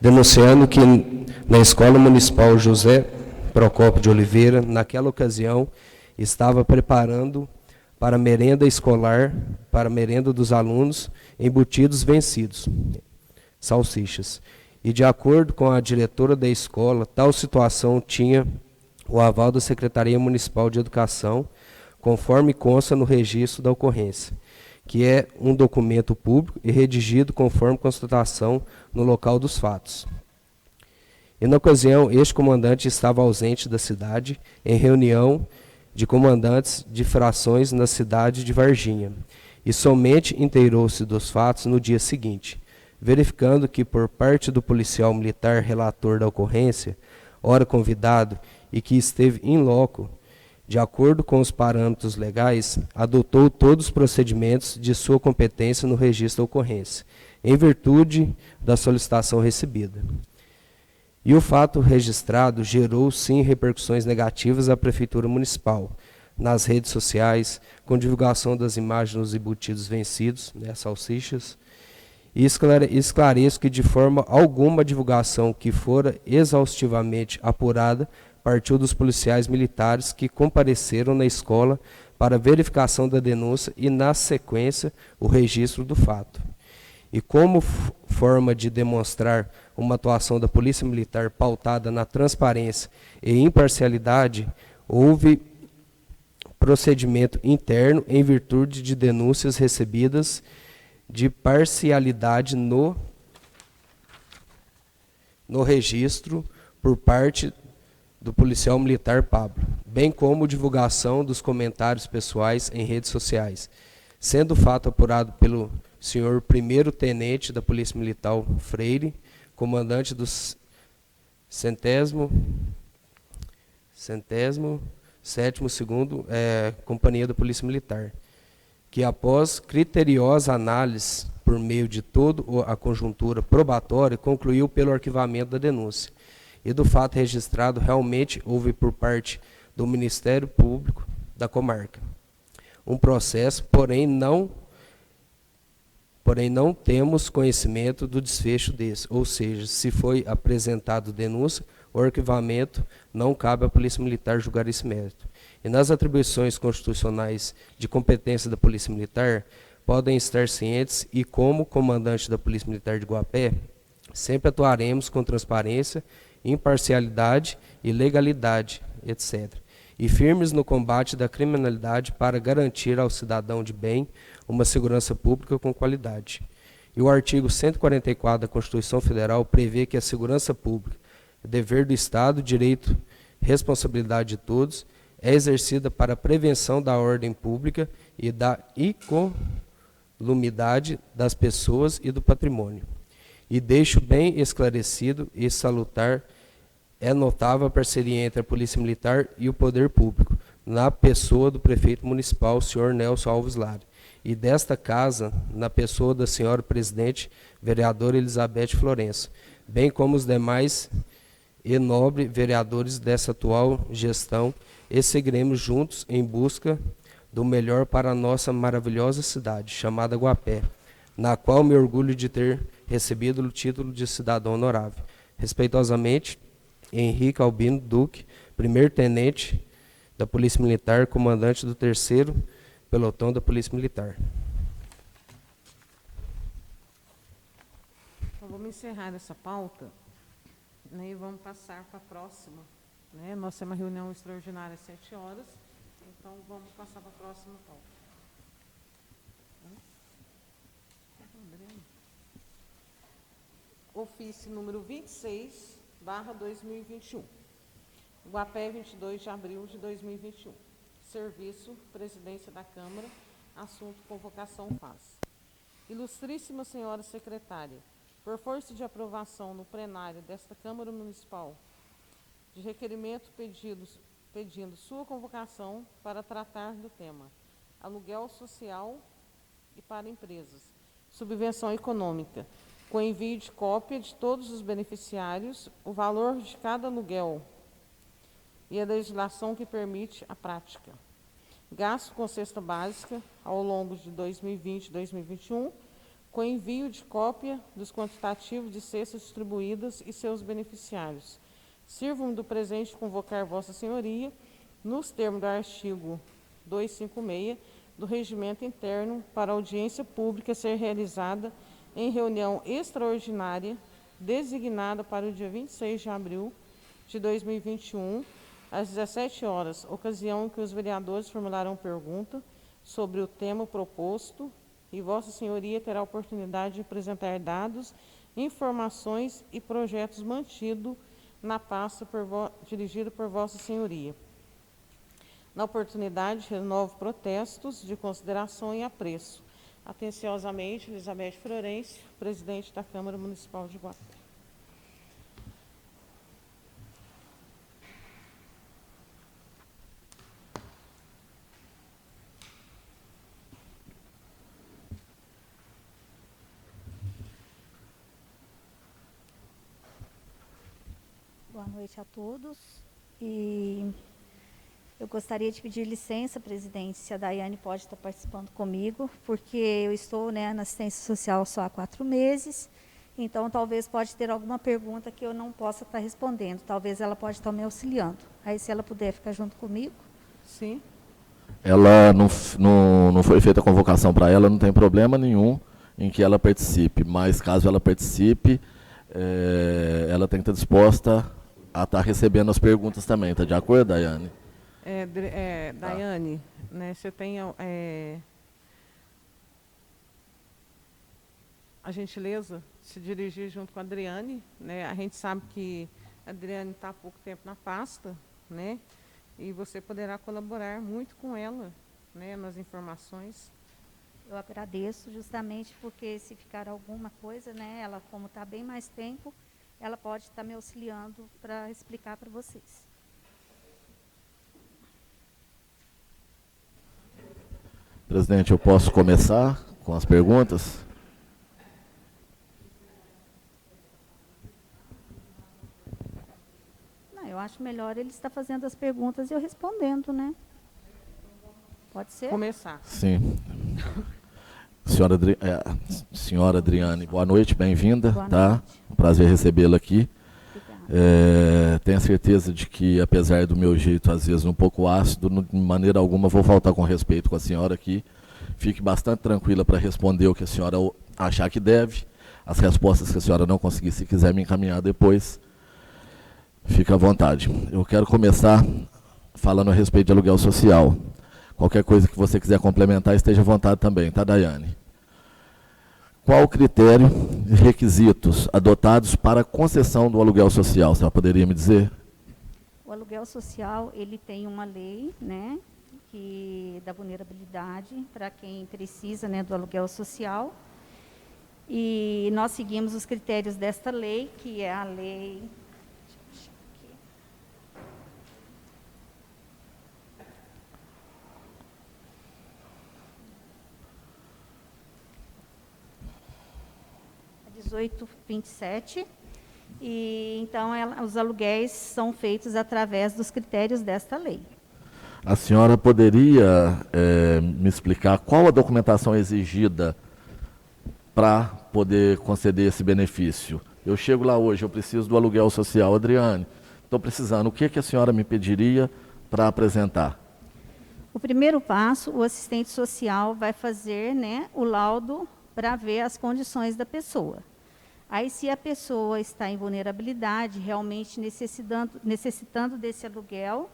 denunciando que na Escola Municipal José Procópio de Oliveira, naquela ocasião, estava preparando para a merenda escolar, para a merenda dos alunos, embutidos vencidos, salsichas. E, de acordo com a diretora da escola, tal situação tinha o aval da Secretaria Municipal de Educação, conforme consta no registro da ocorrência, que é um documento público e redigido conforme constatação no local dos fatos. E, na ocasião, este comandante estava ausente da cidade em reunião de comandantes de frações na cidade de Varginha, e somente inteirou-se dos fatos no dia seguinte, verificando que, por parte do policial militar relator da ocorrência, ora convidado e que esteve in loco, de acordo com os parâmetros legais, adotou todos os procedimentos de sua competência no registro da ocorrência, em virtude da solicitação recebida. E o fato registrado gerou, sim, repercussões negativas à Prefeitura Municipal, nas redes sociais, com divulgação das imagens dos embutidos vencidos, salsichas, e esclareço que, de forma alguma, a divulgação que fora exaustivamente apurada partiu dos policiais militares que compareceram na escola para verificação da denúncia e, na sequência, o registro do fato. E como forma de demonstrar uma atuação da Polícia Militar pautada na transparência e imparcialidade, houve procedimento interno em virtude de denúncias recebidas de parcialidade no registro por parte do policial militar Pablo, bem como divulgação dos comentários pessoais em redes sociais, sendo o fato apurado pelo senhor primeiro-tenente da Polícia Militar Freire, comandante do 107º Companhia da Polícia Militar, que, após criteriosa análise por meio de toda a conjuntura probatória, concluiu pelo arquivamento da denúncia. E do fato registrado, realmente houve por parte do Ministério Público da comarca um processo, porém não temos conhecimento do desfecho desse, ou seja, se foi apresentado denúncia, o arquivamento não cabe à Polícia Militar julgar esse mérito. E nas atribuições constitucionais de competência da Polícia Militar, podem estar cientes e, como comandante da Polícia Militar de Guapé, sempre atuaremos com transparência, imparcialidade e legalidade, etc. E firmes no combate da criminalidade para garantir ao cidadão de bem uma segurança pública com qualidade. E o artigo 144 da Constituição Federal prevê que a segurança pública é dever do Estado, direito, responsabilidade de todos, é exercida para a prevenção da ordem pública e da incolumidade das pessoas e do patrimônio. E deixo bem esclarecido e salutar, é notável a parceria entre a Polícia Militar e o Poder Público, na pessoa do prefeito municipal, o senhor Nelson Alves Lara, e desta casa, na pessoa da senhora presidente, vereadora Elizabeth Florencio, bem como os demais e nobres vereadores dessa atual gestão, e seguiremos juntos em busca do melhor para a nossa maravilhosa cidade, chamada Guapé, na qual me orgulho de ter recebido o título de cidadão honorável. Respeitosamente, Henrique Albino Duque, primeiro-tenente da Polícia Militar, comandante do 3º Pelotão da Polícia Militar. Então, vamos encerrar essa pauta, né, e vamos passar para a próxima. Né? Nós temos uma reunião extraordinária às 7 horas, então vamos passar para a próxima pauta. Ofício número 26/2021. Guapé, 22 de abril de 2021. Serviço, Presidência da Câmara, assunto convocação faz. Ilustríssima senhora secretária, por força de aprovação no plenário desta Câmara Municipal, de requerimento pedindo sua convocação para tratar do tema aluguel social e para empresas, subvenção econômica, com envio de cópia de todos os beneficiários, o valor de cada aluguel e a legislação que permite a prática. Gasto com cesta básica ao longo de 2020 e 2021, com envio de cópia dos quantitativos de cestas distribuídas e seus beneficiários. Sirvo-me do presente convocar Vossa Senhoria, nos termos do artigo 256 do Regimento Interno, para audiência pública ser realizada em reunião extraordinária, designada para o dia 26 de abril de 2021, às 17 horas, ocasião em que os vereadores formularão pergunta sobre o tema proposto, e Vossa Senhoria terá a oportunidade de apresentar dados, informações e projetos mantidos na pasta dirigida por Vossa Senhoria. Na oportunidade, renovo protestos de consideração e apreço. Atenciosamente, Elizabeth Florencio, presidente da Câmara Municipal de Guapé. Boa noite a todos. E eu gostaria de pedir licença, presidente, se a Daiane pode estar participando comigo, porque eu estou, né, na assistência social só há 4 meses, então talvez pode ter alguma pergunta que eu não possa estar respondendo, talvez ela pode estar me auxiliando. Aí se ela puder ficar junto comigo. Sim. Ela não foi feita a convocação para ela, não tem problema nenhum em que ela participe, mas caso ela participe, ela tem que estar disposta a estar recebendo as perguntas também, está de acordo, Daiane? Daiane, né, você tem a gentileza de se dirigir junto com a Adriane, né? A gente sabe que a Adriane está há pouco tempo na pasta, né? E você poderá colaborar muito com ela, né, nas informações. Eu agradeço justamente porque se ficar alguma coisa, né, ela como está bem mais tempo, ela pode estar me auxiliando para explicar para vocês. Presidente, eu posso começar com as perguntas? Não, eu acho melhor ele estar fazendo as perguntas e eu respondendo, né? Pode ser? Começar. Sim. Senhora Adriane, boa noite, bem-vinda, tá? Um prazer recebê-la aqui. Tenho certeza de que, apesar do meu jeito, às vezes, um pouco ácido, de maneira alguma vou faltar com respeito com a senhora aqui. Fique bastante tranquila para responder o que a senhora achar que deve. As respostas que a senhora não conseguir, se quiser me encaminhar depois, fique à vontade. Eu quero começar falando a respeito de aluguel social. Qualquer coisa que você quiser complementar, esteja à vontade também, tá, Daiane? Qual o critério e requisitos adotados para a concessão do aluguel social? Você poderia me dizer? O aluguel social, ele tem uma lei, né, da vulnerabilidade para quem precisa, né, do aluguel social. E nós seguimos os critérios desta lei, que é a lei... Deixa eu ver aqui. 1827, e então os aluguéis são feitos através dos critérios desta lei. A senhora poderia me explicar qual a documentação exigida para poder conceder esse benefício? Eu chego lá hoje, eu preciso do aluguel social. Adriane, estou precisando, o que a senhora me pediria para apresentar? O primeiro passo, o assistente social vai fazer, né, o laudo para ver as condições da pessoa. Aí, se a pessoa está em vulnerabilidade, realmente necessitando desse aluguel,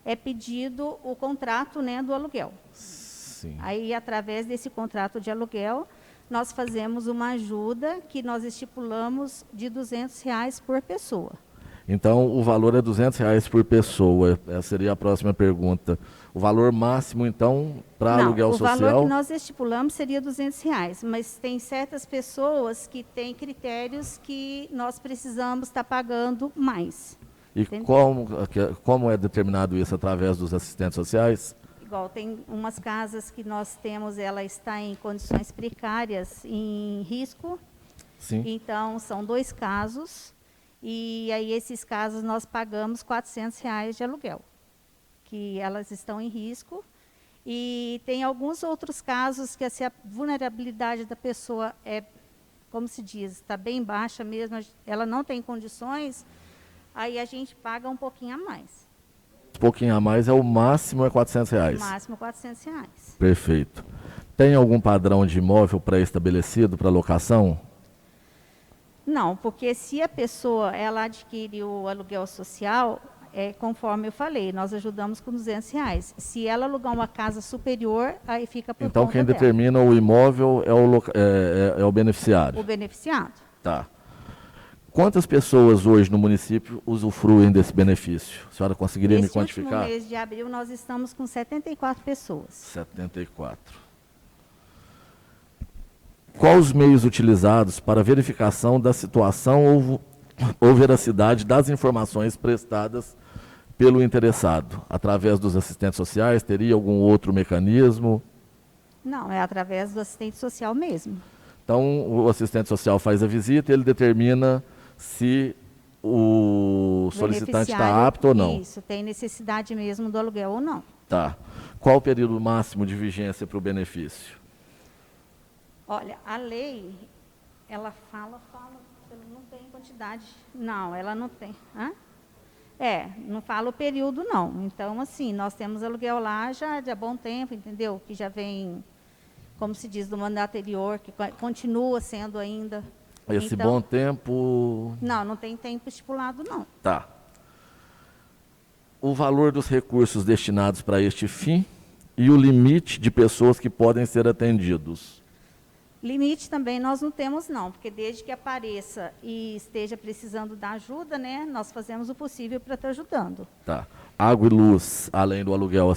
é pedido o contrato, né, do aluguel. Sim. Aí, através desse contrato de aluguel, nós fazemos uma ajuda que nós estipulamos de R$200 por pessoa. Então, o valor é R$200 por pessoa. Essa seria a próxima pergunta. O valor máximo, então, para aluguel social? O valor que nós estipulamos seria R$200, mas tem certas pessoas que têm critérios que nós precisamos estar pagando mais. E como é determinado isso através dos assistentes sociais? Igual, tem umas casas que nós temos, ela está em condições precárias, em risco. Sim. Então, são 2 casos, e aí esses casos nós pagamos R$400 de aluguel, que elas estão em risco, E tem alguns outros casos que, se a vulnerabilidade da pessoa é, como se diz, está bem baixa mesmo, ela não tem condições, aí a gente paga um pouquinho a mais. Um pouquinho a mais, o máximo é R$400. No máximo R$400. Perfeito. Tem algum padrão de imóvel pré-estabelecido para locação? Não, porque se a pessoa ela adquire o aluguel social, conforme eu falei, nós ajudamos com R$200. Se ela alugar uma casa superior, aí fica por Então conta quem dela. determina o imóvel é o beneficiário? O beneficiado. Tá. Quantas pessoas hoje no município usufruem desse benefício? A senhora conseguiria me Nesse quantificar? último mês de abril, nós estamos com 74 pessoas. 74. Quais os meios utilizados para verificação da situação ou veracidade das informações prestadas pelo interessado? Através dos assistentes sociais, teria algum outro mecanismo? Não, é através do assistente social mesmo. Então, o assistente social faz a visita e ele determina se o solicitante está Beneficiário, apto ou não. Isso, tem necessidade mesmo do aluguel ou não. Tá. Qual o período máximo de vigência para o benefício? Olha, a lei, ela fala, não tem quantidade. Não, ela não tem. Hã? Não fala o período, não. Então, assim, nós temos aluguel lá já de há bom tempo, entendeu? Que já vem, como se diz, do mandato anterior, que continua sendo ainda. Esse então, bom tempo... Não tem tempo estipulado, não. Tá. O valor dos recursos destinados para este fim e o limite de pessoas que podem ser atendidos. Limite também nós não temos, não, porque desde que apareça e esteja precisando da ajuda, né, nós fazemos o possível para estar ajudando. Tá. Água e luz, além do aluguel,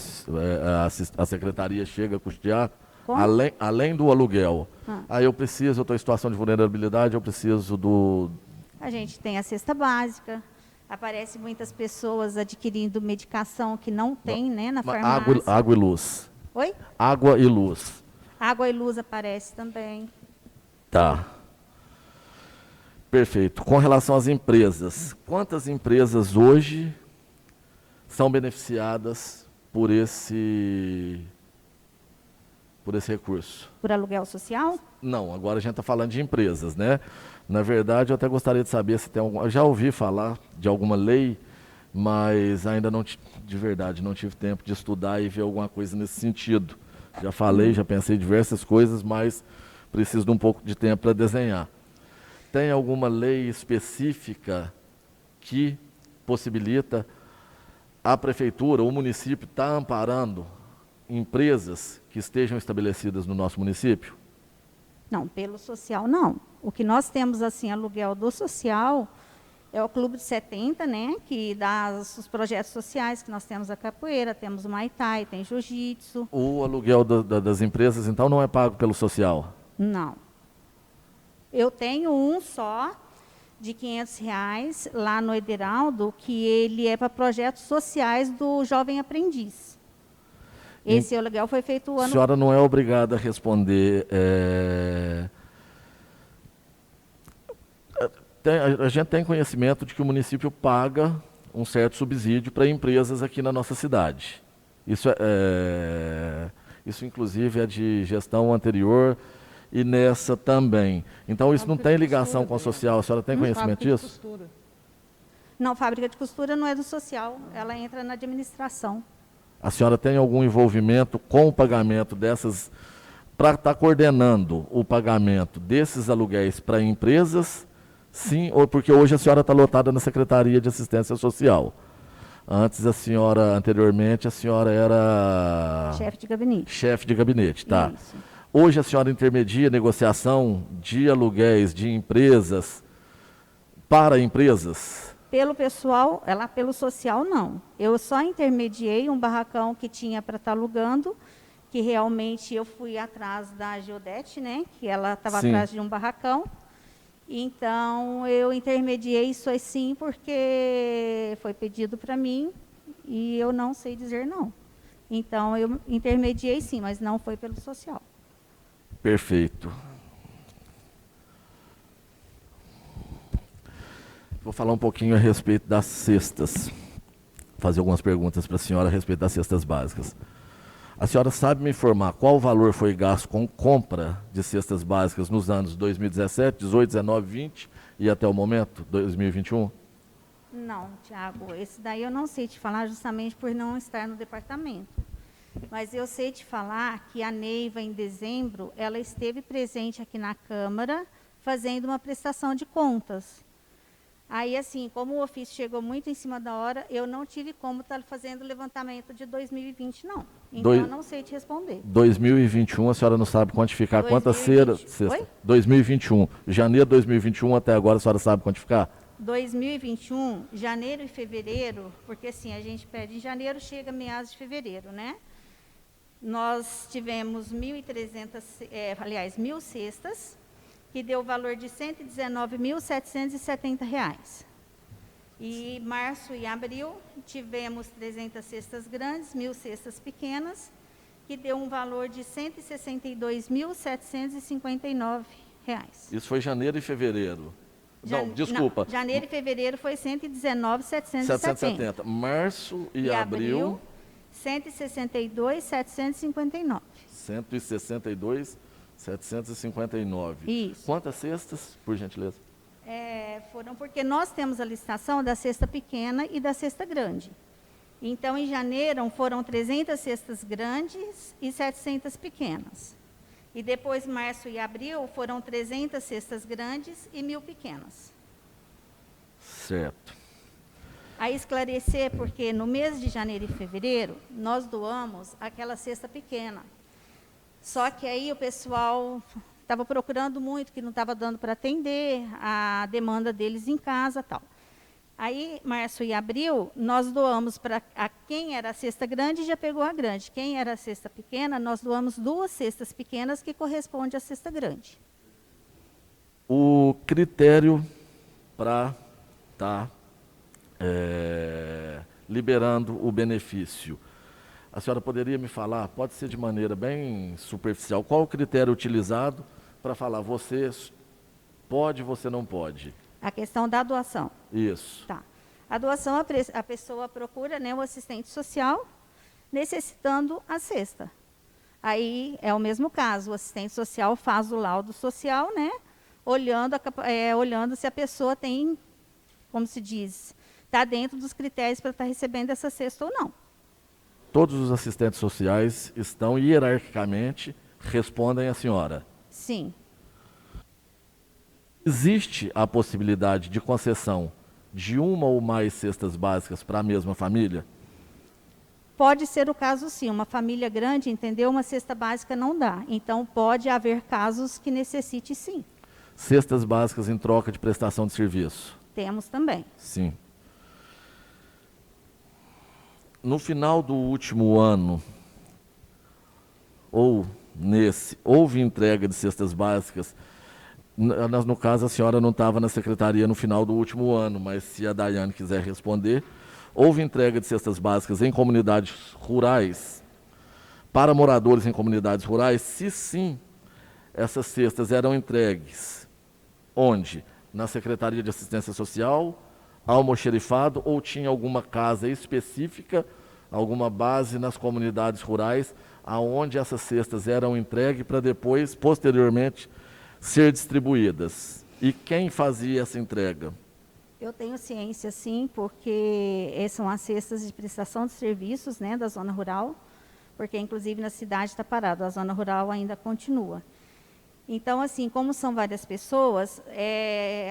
a secretaria chega a custear? Como? Além do aluguel. Aí eu estou em situação de vulnerabilidade, eu preciso do... A gente tem a cesta básica, aparece muitas pessoas adquirindo medicação que não tem, né, na farmácia. Água e luz. Oi? Água e luz. Água e luz aparece também. Tá. Perfeito. Com relação às empresas, quantas empresas hoje são beneficiadas por esse recurso? Por aluguel social? Não, agora a gente está falando de empresas, né? Na verdade, eu até gostaria de saber se tem algum... Eu já ouvi falar de alguma lei, mas ainda não, de verdade, não tive tempo de estudar e ver alguma coisa nesse sentido. Já falei, já pensei em diversas coisas, mas preciso de um pouco de tempo para desenhar. Tem alguma lei específica que possibilita a prefeitura, o município, estar amparando empresas que estejam estabelecidas no nosso município? Não, pelo social não. O que nós temos, assim, aluguel do social é o Clube de 70, né, que dá os projetos sociais, que nós temos a capoeira, temos o Muay Thai, tem jiu-jitsu. O aluguel das empresas, então, não é pago pelo social? Não. Eu tenho um só, de R$500, lá no Ederaldo, que ele é para projetos sociais do Jovem Aprendiz. Esse aluguel foi feito o ano... A senhora não é obrigada a responder. A gente tem conhecimento de que o município paga um certo subsídio para empresas aqui na nossa cidade. Isso, isso inclusive, é de gestão anterior e nessa também. Então, isso não tem ligação com o social. A senhora tem conhecimento disso? Não, fábrica de costura não é do social, ela entra na administração. A senhora tem algum envolvimento com o pagamento dessas, para estar coordenando o pagamento desses aluguéis para empresas? Sim, ou porque hoje a senhora está lotada na Secretaria de Assistência Social. Antes anteriormente, a senhora era... Chefe de gabinete. Chefe de gabinete, tá. Isso. Hoje a senhora intermedia negociação de aluguéis de empresas para empresas? Pelo pessoal, pelo social, não. Eu só intermediei um barracão que tinha para estar alugando, que realmente eu fui atrás da Geodete, né, que ela estava atrás de um barracão. Então, eu intermediei isso assim, porque foi pedido para mim e eu não sei dizer não. Então, eu intermediei sim, mas não foi pelo social. Perfeito. Vou falar um pouquinho a respeito das cestas. Fazer algumas perguntas para a senhora a respeito das cestas básicas. A senhora sabe me informar qual valor foi gasto com compra de cestas básicas nos anos 2017, 18, 19, 20 e até o momento, 2021? Não, Tiago, esse daí eu não sei te falar justamente por não estar no departamento. Mas eu sei te falar que a Neiva, em dezembro, ela esteve presente aqui na Câmara fazendo uma prestação de contas. Aí, assim, como o ofício chegou muito em cima da hora, eu não tive como estar fazendo o levantamento de 2020, não. Então, eu não sei te responder. 2021, a senhora não sabe quantificar quantas 2020. cestas? Oi? 2021, janeiro de 2021 até agora, a senhora sabe quantificar? 2021, janeiro e fevereiro, porque assim, a gente pede em janeiro, chega meados de fevereiro, né? Nós tivemos 1.300, aliás, 1.000 cestas, que deu o valor de R$ 119.770. E março e abril, tivemos 300 cestas grandes, 1.000 cestas pequenas, que deu um valor de R$ 162.759. Isso foi janeiro e fevereiro. Não, desculpa. Não, janeiro e fevereiro foi 119.770. 770. Março e abril, 162.759. 162.759. Isso. Quantas cestas, por gentileza? Foram porque nós temos a licitação da cesta pequena e da cesta grande. Então, em janeiro, foram 300 cestas grandes e 700 pequenas. E depois, março e abril, foram 300 cestas grandes e 1.000 pequenas. Certo. A esclarecer, porque no mês de janeiro e fevereiro, nós doamos aquela cesta pequena. Só que aí o pessoal estava procurando muito, que não estava dando para atender a demanda deles em casa e tal. Aí, março e abril, nós doamos para quem era a cesta grande, já pegou a grande. Quem era a cesta pequena, nós doamos 2 cestas pequenas que correspondem à cesta grande. O critério para estar liberando o benefício. A senhora poderia me falar, pode ser de maneira bem superficial, qual o critério utilizado para falar você pode, você não pode? A questão da doação. Isso. Tá. A doação, a pessoa procura, né, o assistente social necessitando a cesta. Aí é o mesmo caso, o assistente social faz o laudo social, né, olhando se a pessoa tem, como se diz, está dentro dos critérios para estar recebendo essa cesta ou não. Todos os assistentes sociais estão hierarquicamente, respondem à senhora? Sim. Existe a possibilidade de concessão de uma ou mais cestas básicas para a mesma família? Pode ser o caso, sim. Uma família grande, entendeu? Uma cesta básica não dá. Então, pode haver casos que necessite, sim. Cestas básicas em troca de prestação de serviço? Temos também. Sim. No final do último ano, ou houve entrega de cestas básicas. No caso, a senhora não estava na secretaria no final do último ano, mas se a Daiane quiser responder, houve entrega de cestas básicas em comunidades rurais, para moradores em comunidades rurais? Se sim, essas cestas eram entregues onde? Na Secretaria de Assistência Social, almoxerifado, ou tinha alguma casa específica, alguma base nas comunidades rurais, aonde essas cestas eram entregues para depois, posteriormente, ser distribuídas? E quem fazia essa entrega? Eu tenho ciência, sim, porque são as cestas de prestação de serviços, né, da zona rural, porque inclusive na cidade está parado, a zona rural ainda continua. Então, assim, como são várias pessoas,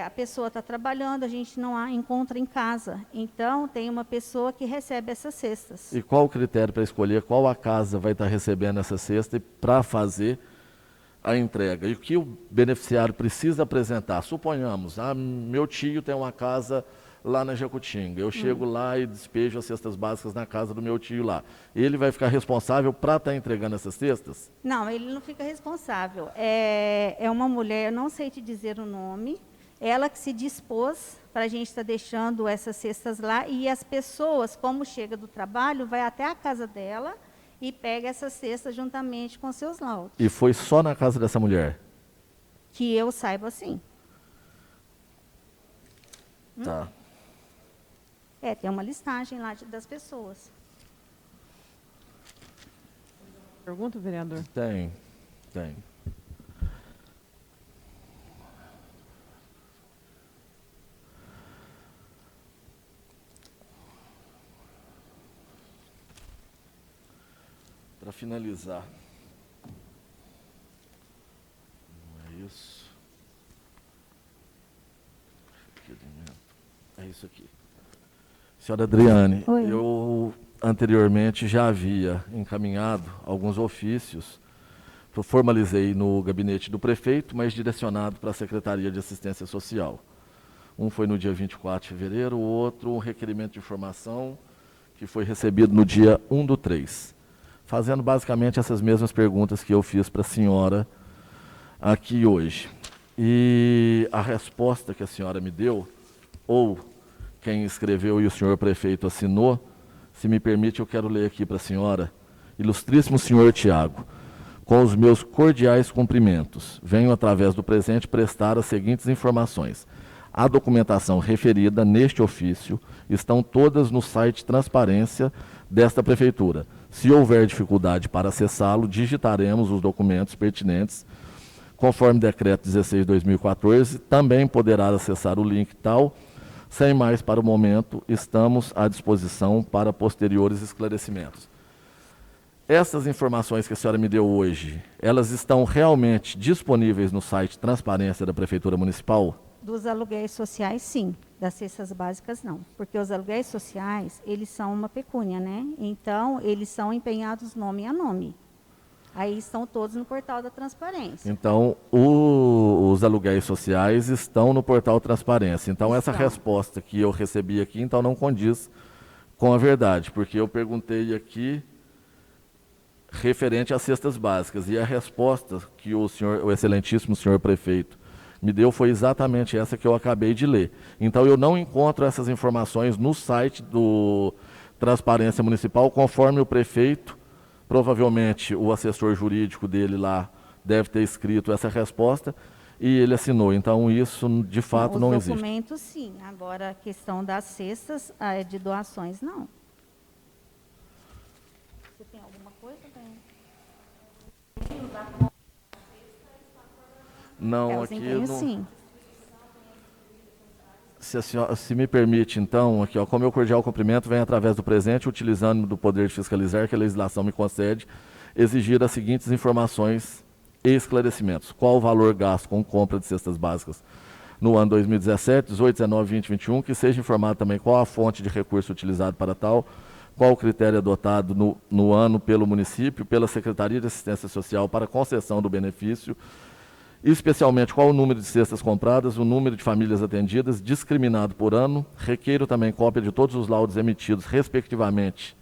a pessoa está trabalhando, a gente não a encontra em casa. Então, tem uma pessoa que recebe essas cestas. E qual o critério para escolher qual a casa vai estar recebendo essa cesta para fazer a entrega? E o que o beneficiário precisa apresentar? Suponhamos, meu tio tem uma casa lá na Jacutinga, eu chego lá e despejo as cestas básicas na casa do meu tio lá. Ele vai ficar responsável para estar entregando essas cestas? Não, ele não fica responsável. É uma mulher, eu não sei te dizer o nome, ela que se dispôs para a gente estar deixando essas cestas lá, e as pessoas, como chega do trabalho, vai até a casa dela e pega essa cesta juntamente com seus laudos. E foi só na casa dessa mulher? Que eu saiba, sim. Tá. Tem uma listagem lá das pessoas. pergunta, vereador? Tem. Para finalizar. Não é isso. É isso aqui. Senhora Adriane, Oi. eu anteriormente já havia encaminhado alguns ofícios, formalizei no gabinete do prefeito, mas direcionado para a Secretaria de Assistência Social. Um foi no dia 24 de fevereiro, o outro um requerimento de informação que foi recebido no dia 1/3, fazendo basicamente essas mesmas perguntas que eu fiz para a senhora aqui hoje. E a resposta que a senhora me deu, ou quem escreveu e o senhor prefeito assinou, se me permite, eu quero ler aqui para a senhora. Ilustríssimo senhor Tiago, com os meus cordiais cumprimentos, venho através do presente prestar as seguintes informações. A documentação referida neste ofício estão todas no site Transparência desta Prefeitura. Se houver dificuldade para acessá-lo, digitaremos os documentos pertinentes, conforme decreto 16/2014, também poderá acessar o link tal. Sem mais para o momento, estamos à disposição para posteriores esclarecimentos. Essas informações que a senhora me deu hoje, elas estão realmente disponíveis no site Transparência da Prefeitura Municipal? Dos aluguéis sociais, sim. Das cestas básicas, não. Porque os aluguéis sociais, eles são uma pecúnia, né? Então, eles são empenhados nome a nome. Aí estão todos no portal da Transparência. Então, os aluguéis sociais estão no portal Transparência. Então, essa resposta que eu recebi aqui, então, não condiz com a verdade, porque eu perguntei aqui referente às cestas básicas, e a resposta que o excelentíssimo senhor prefeito me deu foi exatamente essa que eu acabei de ler. Então, eu não encontro essas informações no site do Transparência Municipal, conforme o prefeito, provavelmente o assessor jurídico dele lá deve ter escrito essa resposta e ele assinou. Então, isso de fato não existe. Os documentos, sim. Agora, a questão das cestas de doações, não. Você tem alguma coisa? Não, aqui não... não... sim. Se me permite, então, aqui, ó, com meu cordial cumprimento, venho através do presente, utilizando do poder de fiscalizar que a legislação me concede, exigir as seguintes informações e esclarecimentos. Qual o valor gasto com compra de cestas básicas no ano 2017, 18, 19, 20, 21, que seja informado também qual a fonte de recurso utilizado para tal, qual o critério adotado no ano pelo município, pela Secretaria de Assistência Social para concessão do benefício, especialmente qual o número de cestas compradas, o número de famílias atendidas, discriminado por ano. Requeiro também cópia de todos os laudos emitidos, respectivamente,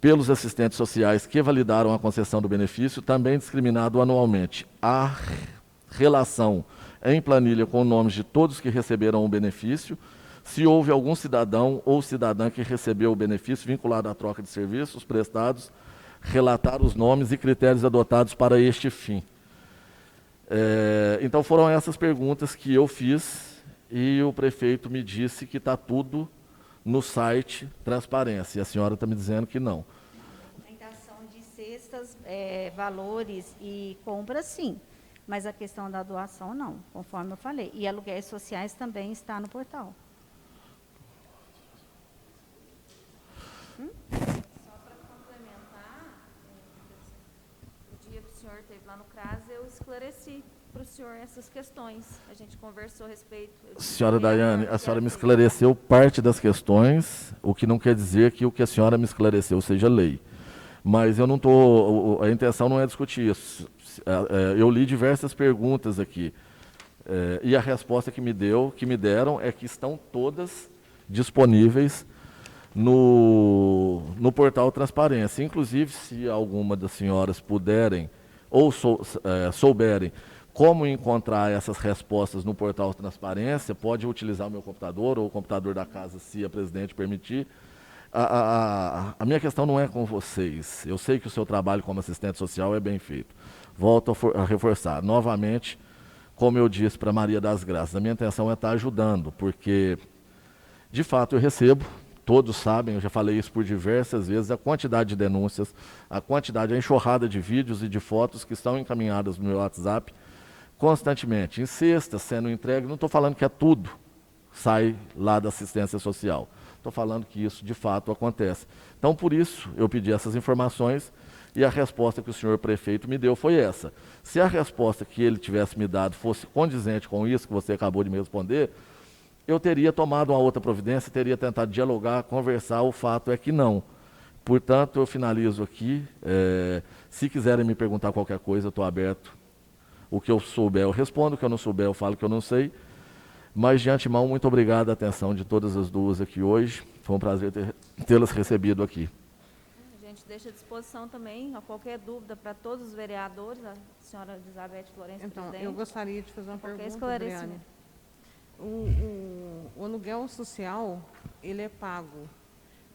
pelos assistentes sociais que validaram a concessão do benefício, também discriminado anualmente. A relação em planilha com nomes de todos que receberam o benefício, se houve algum cidadão ou cidadã que recebeu o benefício vinculado à troca de serviços prestados, relatar os nomes e critérios adotados para este fim. Então, foram essas perguntas que eu fiz e o prefeito me disse que está tudo no site Transparência. E a senhora está me dizendo que não. Documentação de cestas, valores e compras, sim. Mas a questão da doação, não, conforme eu falei. E aluguéis sociais também está no portal. Só para complementar, o dia que o senhor esteve lá no CRAS, eu esclareci para o senhor essas questões. A gente conversou a respeito. Senhora Daiane, a senhora me esclareceu parte das questões, o que não quer dizer que o que a senhora me esclareceu seja lei. Mas eu não estou, a intenção não é discutir isso. Eu li diversas perguntas aqui. E a resposta que me deram é que estão todas disponíveis no portal Transparência. Inclusive, se alguma das senhoras puderem ou souberem como encontrar essas respostas no portal Transparência, pode utilizar o meu computador ou o computador da casa, se a presidente permitir. A minha questão não é com vocês. Eu sei que o seu trabalho como assistente social é bem feito. Volto a reforçar. Novamente, como eu disse para Maria das Graças, a minha intenção é estar ajudando, porque, de fato, eu recebo todos sabem, eu já falei isso por diversas vezes, a quantidade de denúncias, a enxurrada de vídeos e de fotos que estão encaminhadas no meu WhatsApp constantemente, em cestas, sendo entregue. Não estou falando que é tudo sai lá da assistência social. Estou falando que isso de fato acontece. Então, por isso, eu pedi essas informações e a resposta que o senhor prefeito me deu foi essa. Se a resposta que ele tivesse me dado fosse condizente com isso que você acabou de me responder, eu teria tomado uma outra providência, teria tentado dialogar, conversar. O fato é que não. Portanto, eu finalizo aqui. Se quiserem me perguntar qualquer coisa, eu estou aberto. O que eu souber, eu respondo. O que eu não souber, eu falo que eu não sei. Mas, de antemão, muito obrigado a atenção de todas as duas aqui hoje. Foi um prazer tê-las recebido aqui. A gente deixa à disposição também, a qualquer dúvida, para todos os vereadores, a senhora Elizabeth Florencio, Então, presidente. eu gostaria de fazer uma Qualquer pergunta, esclarecimento. Adriane. O aluguel social, ele é pago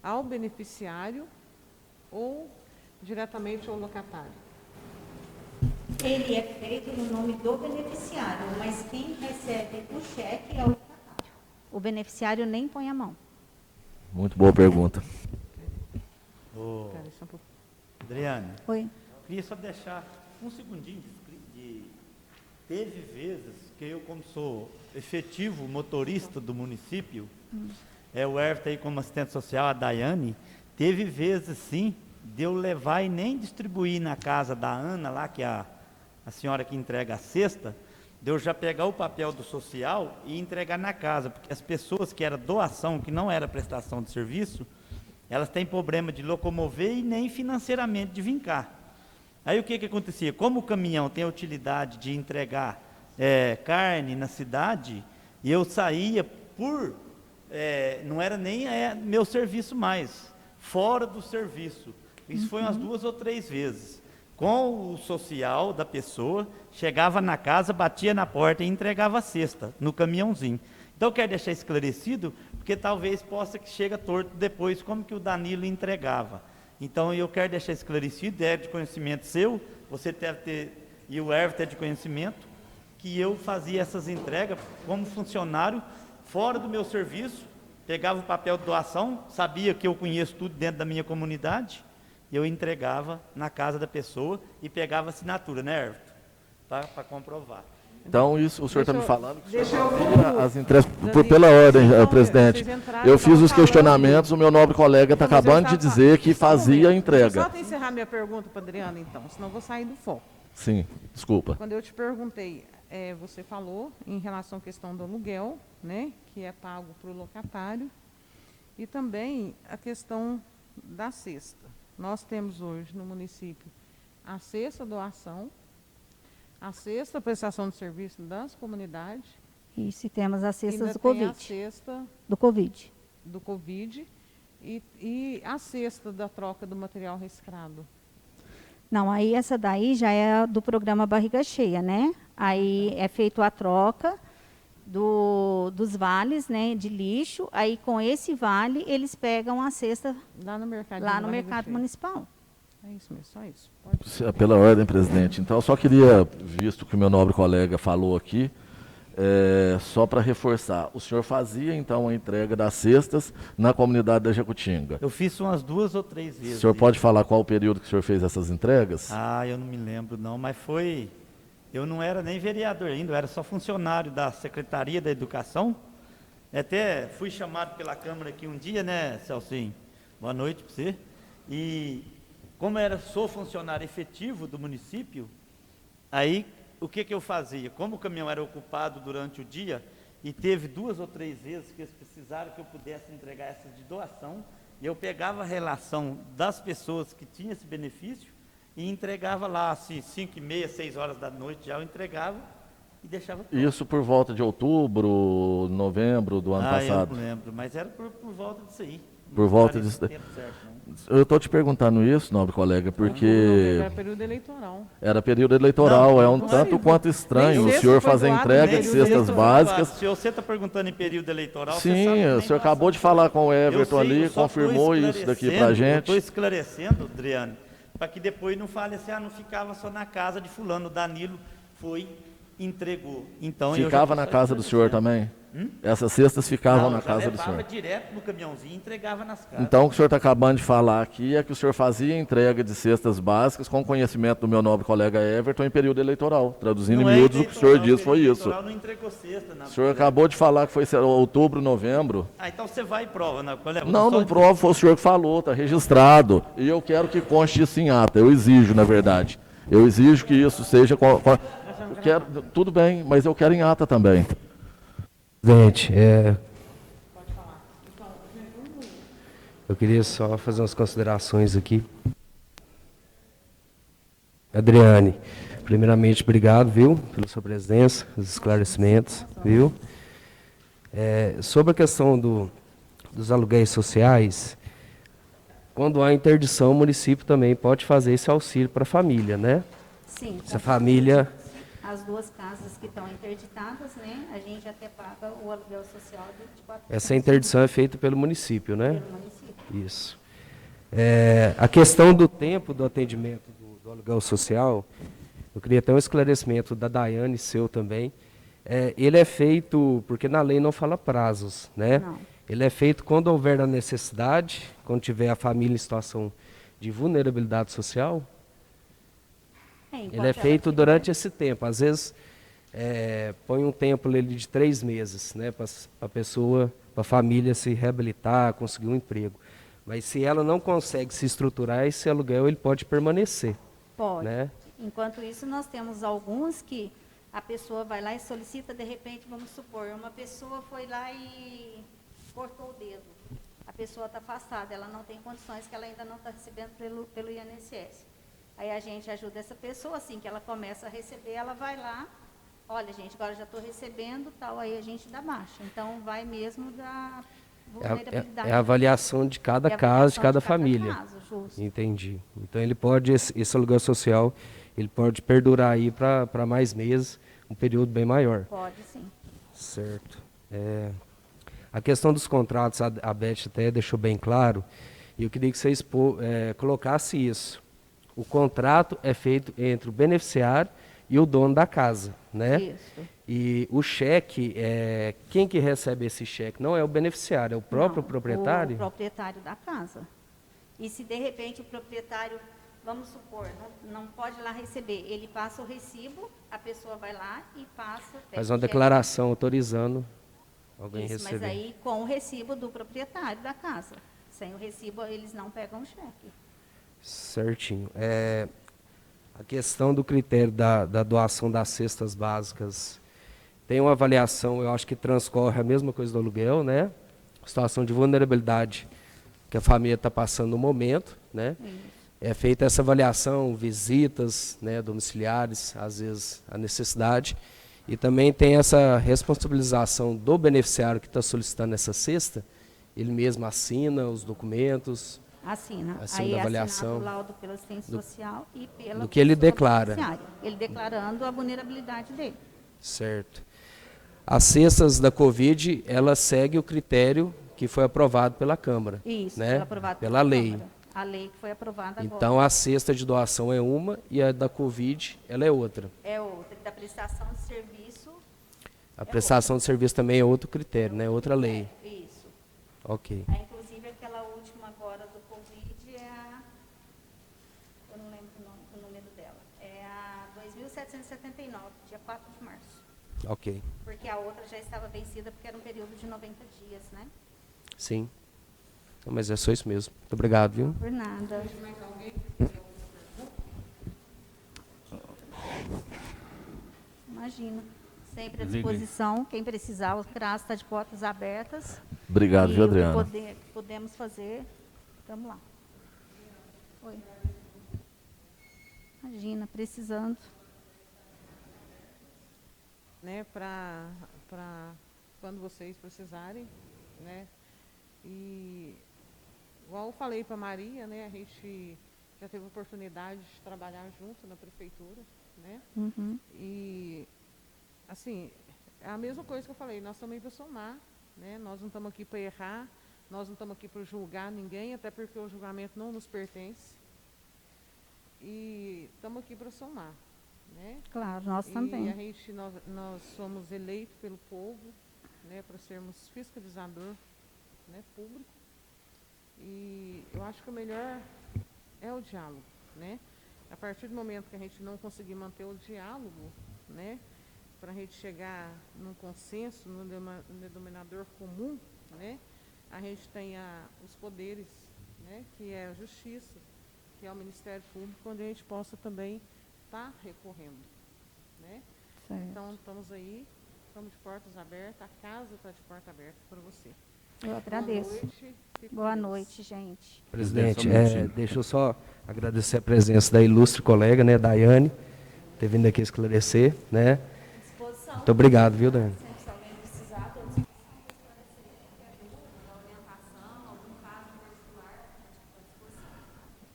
ao beneficiário ou diretamente ao locatário? Ele é feito no nome do beneficiário, mas quem recebe o cheque é o locatário. O beneficiário nem põe a mão. Muito boa pergunta. Ô, Peraí, só um pouco. Adriane, Oi. queria só deixar um segundinho Teve vezes que eu, como sou efetivo motorista do município, o Hervé aí como assistente social, a Daiane, teve vezes, sim, de eu levar e nem distribuir na casa da Ana, lá que é a senhora que entrega a cesta, de eu já pegar o papel do social e entregar na casa, porque as pessoas que era doação, que não era prestação de serviço, elas têm problema de locomover e nem financeiramente de vincar. Aí o que acontecia? Como o caminhão tem a utilidade de entregar carne na cidade, e eu saía não era nem meu serviço mais, fora do serviço. Isso foi umas 2 ou 3 vezes. Com o social da pessoa, chegava na casa, batia na porta e entregava a cesta no caminhãozinho. Então eu quero deixar esclarecido, porque talvez possa que chegue torto depois, como que o Danilo entregava. Então eu quero deixar esclarecido, é de conhecimento seu, você deve ter, e o Hervé é de conhecimento, que eu fazia essas entregas como funcionário, fora do meu serviço, pegava o papel de doação, sabia que eu conheço tudo dentro da minha comunidade, e eu entregava na casa da pessoa e pegava a assinatura, né, Hervé? Para comprovar. Então, isso o senhor está me falando que o senhor deixa fazia as entregas pela ordem, presidente. Eu fiz os questionamentos, o meu nobre colega está acabando de dizer que fazia a entrega. Deixa eu só encerrar minha pergunta para a Adriana, então, senão eu vou sair do foco. Sim, desculpa. Quando eu te perguntei, você falou em relação à questão do aluguel, né, que é pago para o locatário, e também a questão da cesta. Nós temos hoje no município a cesta doação, a cesta prestação de serviço das comunidades. Isso, e temos as cestas do tem Covid. a cesta Do Covid. do Covid e a cesta da troca do material reciclado. Não, aí essa daí já é do programa Barriga Cheia, né? Aí é feito a troca dos vales, né, de lixo. Aí com esse vale eles pegam a cesta Lá no mercado, municipal. É isso mesmo, só isso. Pode. Pela ordem, presidente. Então, eu só queria, visto que o meu nobre colega falou aqui, só para reforçar, o senhor fazia, então, a entrega das cestas na comunidade da Jacutinga. Eu fiz umas 2 ou 3 vezes. O senhor pode falar qual o período que o senhor fez essas entregas? Eu não me lembro não, mas foi... Eu não era nem vereador ainda, eu era só funcionário da Secretaria da Educação. Até fui chamado pela Câmara aqui um dia, né, Celcinho? Boa noite para você. E como sou funcionário efetivo do município, aí o que eu fazia? Como o caminhão era ocupado durante o dia, e teve 2 ou 3 vezes que eles precisaram que eu pudesse entregar essas de doação, e eu pegava a relação das pessoas que tinham esse benefício e entregava lá, assim, 5h30, 6 horas da noite, já eu entregava e deixava pronto. Isso por volta de outubro, novembro do ano passado? Eu não lembro, mas era por volta disso aí. Por volta disso daí. Eu estou te perguntando isso, nobre colega, porque... Era período eleitoral. Era período eleitoral, não, é um tanto quanto estranho o senhor fazer entrega de cestas básicas. Se você está perguntando em período eleitoral, sim, você sabe o senhor acabou de falar com o Everton ali, confirmou isso daqui para a gente. Estou esclarecendo, Adriane, para que depois não fale assim, não ficava só na casa de fulano, o Danilo foi entregou. Então, Ficava na casa do senhor também? Essas cestas ficavam na casa do senhor? levava direto no caminhãozinho e entregava nas casas. Então, o que o senhor está acabando de falar aqui é que o senhor fazia entrega de cestas básicas com conhecimento do meu nobre colega Everton em período eleitoral. Traduzindo em miúdos, o que o senhor disse foi isso. Não entregou cesta. O senhor acabou de falar que foi outubro, novembro. Ah, então você vai e prova, né? Não provo, foi o senhor que falou, está registrado. E eu quero que conste isso em ata. Eu exijo, na verdade. Eu exijo que isso seja... tudo bem, mas eu quero em ata também. Presidente, eu queria só fazer umas considerações aqui. Adriane, primeiramente, obrigado, viu, pela sua presença, os esclarecimentos, viu? Sobre a questão dos aluguéis sociais, quando há interdição, o município também pode fazer esse auxílio para a família, né? Sim. Se a família... As duas casas que estão interditadas, né, a gente até paga o aluguel social de 24%. Essa interdição é feita pelo município, né? Pelo município. Isso. A questão do tempo do atendimento do aluguel social, eu queria ter um esclarecimento da Daiane, seu também. Ele é feito, porque na lei não fala prazos, né? Não. Ele é feito quando houver a necessidade, quando tiver a família em situação de vulnerabilidade social. Ele é feito durante esse tempo. Às vezes, põe um tempo ali de 3 meses, né, para a pessoa, para a família se reabilitar, conseguir um emprego. Mas se ela não consegue se estruturar, esse aluguel ele pode permanecer. Pode. Né? Enquanto isso, nós temos alguns que a pessoa vai lá e solicita, de repente, vamos supor, uma pessoa foi lá e cortou o dedo. A pessoa está afastada, ela não tem condições, que ela ainda não está recebendo pelo INSS. Aí a gente ajuda essa pessoa, assim que ela começa a receber, ela vai lá, olha, gente, agora já estou recebendo, tal, aí a gente dá baixa. Então, vai mesmo da vulnerabilidade. É a avaliação de cada caso, de cada família. Caso, justo. Entendi. Então, ele pode, esse aluguel social, ele pode perdurar aí para mais meses, um período bem maior. Pode, sim. Certo. A questão dos contratos, a Beth até deixou bem claro, e eu queria que vocês colocassem isso. O contrato é feito entre o beneficiário e o dono da casa, né? Isso. E o cheque, quem que recebe esse cheque? Não é o beneficiário, é o próprio proprietário? O proprietário da casa. E se de repente o proprietário, vamos supor, não pode lá receber, ele passa o recibo, a pessoa vai lá e passa... Faz uma declaração autorizando alguém receber. Mas aí com o recibo do proprietário da casa. Sem o recibo, eles não pegam o cheque. Certinho. A questão do critério da doação das cestas básicas, tem uma avaliação, eu acho que transcorre a mesma coisa do aluguel, né? Situação de vulnerabilidade que a família está passando no momento, né? É feita essa avaliação, visitas, né, domiciliares, às vezes a necessidade, e também tem essa responsabilização do beneficiário que está solicitando essa cesta, ele mesmo assina os documentos, Assina. Acima Aí da é avaliação assinado o laudo pela assistência social e pela do que ele pessoa declara. beneficiária. Ele declarando a vulnerabilidade dele. Certo. As cestas da Covid, ela segue o critério que foi aprovado pela Câmara. Isso, né? foi aprovado pela lei. Câmara. A lei que foi aprovada agora. Então, a cesta de doação é uma e a da Covid, ela é outra. É outra. Da prestação de serviço... A prestação de serviço também é outro critério, né? Outra lei. Isso. Ok. Aí, inclusive, aquela última agora do Covid é a... Eu não lembro o número dela. É a 2.779, dia 4 de março. Ok. Porque a outra já estava vencida, porque era um período de 90 dias, né? Sim. Não, mas é só isso mesmo. Muito obrigado, viu? Por nada. Imagina. Sempre à disposição. Quem precisar, o CRAS está de portas abertas. Obrigado, viu, Adriana? O que podemos fazer, estamos lá. Oi. Imagina, precisando. Né, para quando vocês precisarem, né? E igual eu falei para Maria, né, a gente já teve a oportunidade de trabalhar junto na prefeitura, né? Uhum. E assim, é a mesma coisa que eu falei, nós estamos aí para somar, né? Nós não estamos aqui para errar, nós não estamos aqui para julgar ninguém, até porque o julgamento não nos pertence. E estamos aqui para somar, né? Claro, nós E também. nós somos eleitos pelo povo, né, para sermos fiscalizador, né, público. E eu acho que o melhor é o diálogo, né? A partir do momento que a gente não conseguir manter o diálogo, né, para a gente chegar num consenso, num denominador comum, né, a gente tem os poderes, né, que é a justiça, que é o Ministério Público, onde a gente possa também estar recorrendo, né? Certo. Então, estamos aí, estamos de portas abertas, a casa está de porta aberta para você. Eu agradeço. Boa noite. Fique com Boa Deus. noite, gente. Presidente, minutinho. deixa eu só agradecer a presença da ilustre colega, né, Daiane, ter vindo aqui esclarecer, né? Muito obrigado, viu, Daiane? Se alguém precisar, todos que orientação, algum caso particular,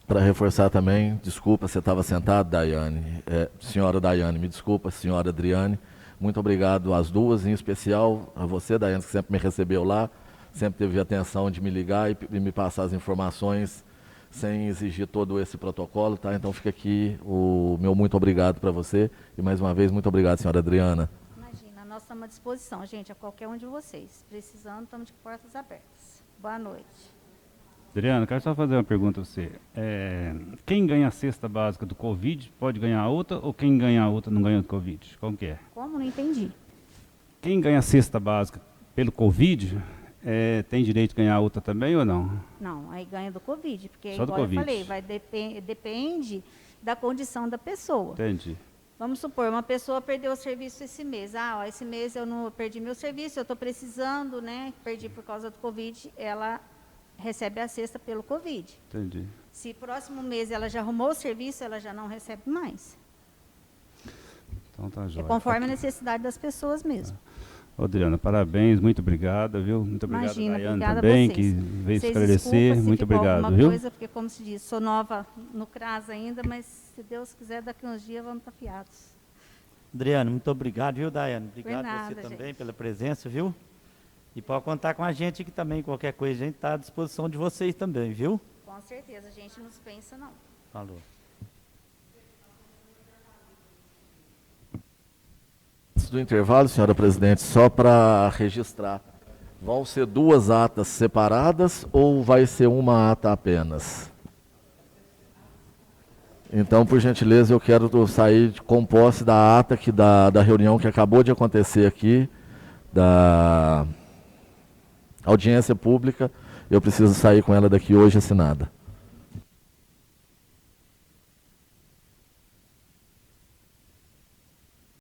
Para reforçar também, desculpa, você estava sentado, Daiane. Senhora Daiane, me desculpa, senhora Adriane. Muito obrigado às duas, em especial a você, Daiane, que sempre me recebeu lá, sempre teve a atenção de me ligar e me passar as informações sem exigir todo esse protocolo, tá? Então fica aqui o meu muito obrigado para você e mais uma vez muito obrigado, senhora Adriana. Imagina, nós estamos à disposição, gente, a qualquer um de vocês. Precisando, estamos de portas abertas. Boa noite. Adriana, quero só fazer uma pergunta a você. Quem ganha a cesta básica do Covid pode ganhar outra ou quem ganha a outra não ganha do Covid? Como que é? Como? Não entendi. Quem ganha a cesta básica pelo Covid tem direito de ganhar outra também ou não? Não, aí ganha do Covid, porque, Só do igual eu Covid. falei, depende da condição da pessoa. Entendi. Vamos supor, uma pessoa perdeu o serviço esse mês. Esse mês eu não perdi meu serviço, eu estou precisando, né? Perdi por causa do Covid, ela recebe a cesta pelo Covid. Entendi. Se próximo mês ela já arrumou o serviço, ela já não recebe mais. Então tá É jóia. conforme a necessidade das pessoas mesmo. Ô, Adriana, parabéns, muito obrigado, viu? Muito obrigado, Imagina, Daiane, obrigada a também, vocês. que veio Vocês esclarecer. desculpa se Muito ficou obrigado, alguma viu? coisa, porque como se diz, sou nova no CRAS ainda, mas se Deus quiser, daqui uns dias vamos estar afiados. Adriano, muito obrigado, viu, Daiane? Obrigado nada, você também gente. pela presença, viu? E pode contar com a gente aqui também, qualquer coisa, a gente está à disposição de vocês também, viu? Com certeza, a gente não pensa não. Falou. Antes do intervalo, senhora presidente, só para registrar, vão ser duas atas separadas ou vai ser uma ata apenas? Então, por gentileza, eu quero sair com posse da ata da reunião que acabou de acontecer aqui, da audiência pública. Eu preciso sair com ela daqui hoje assinada.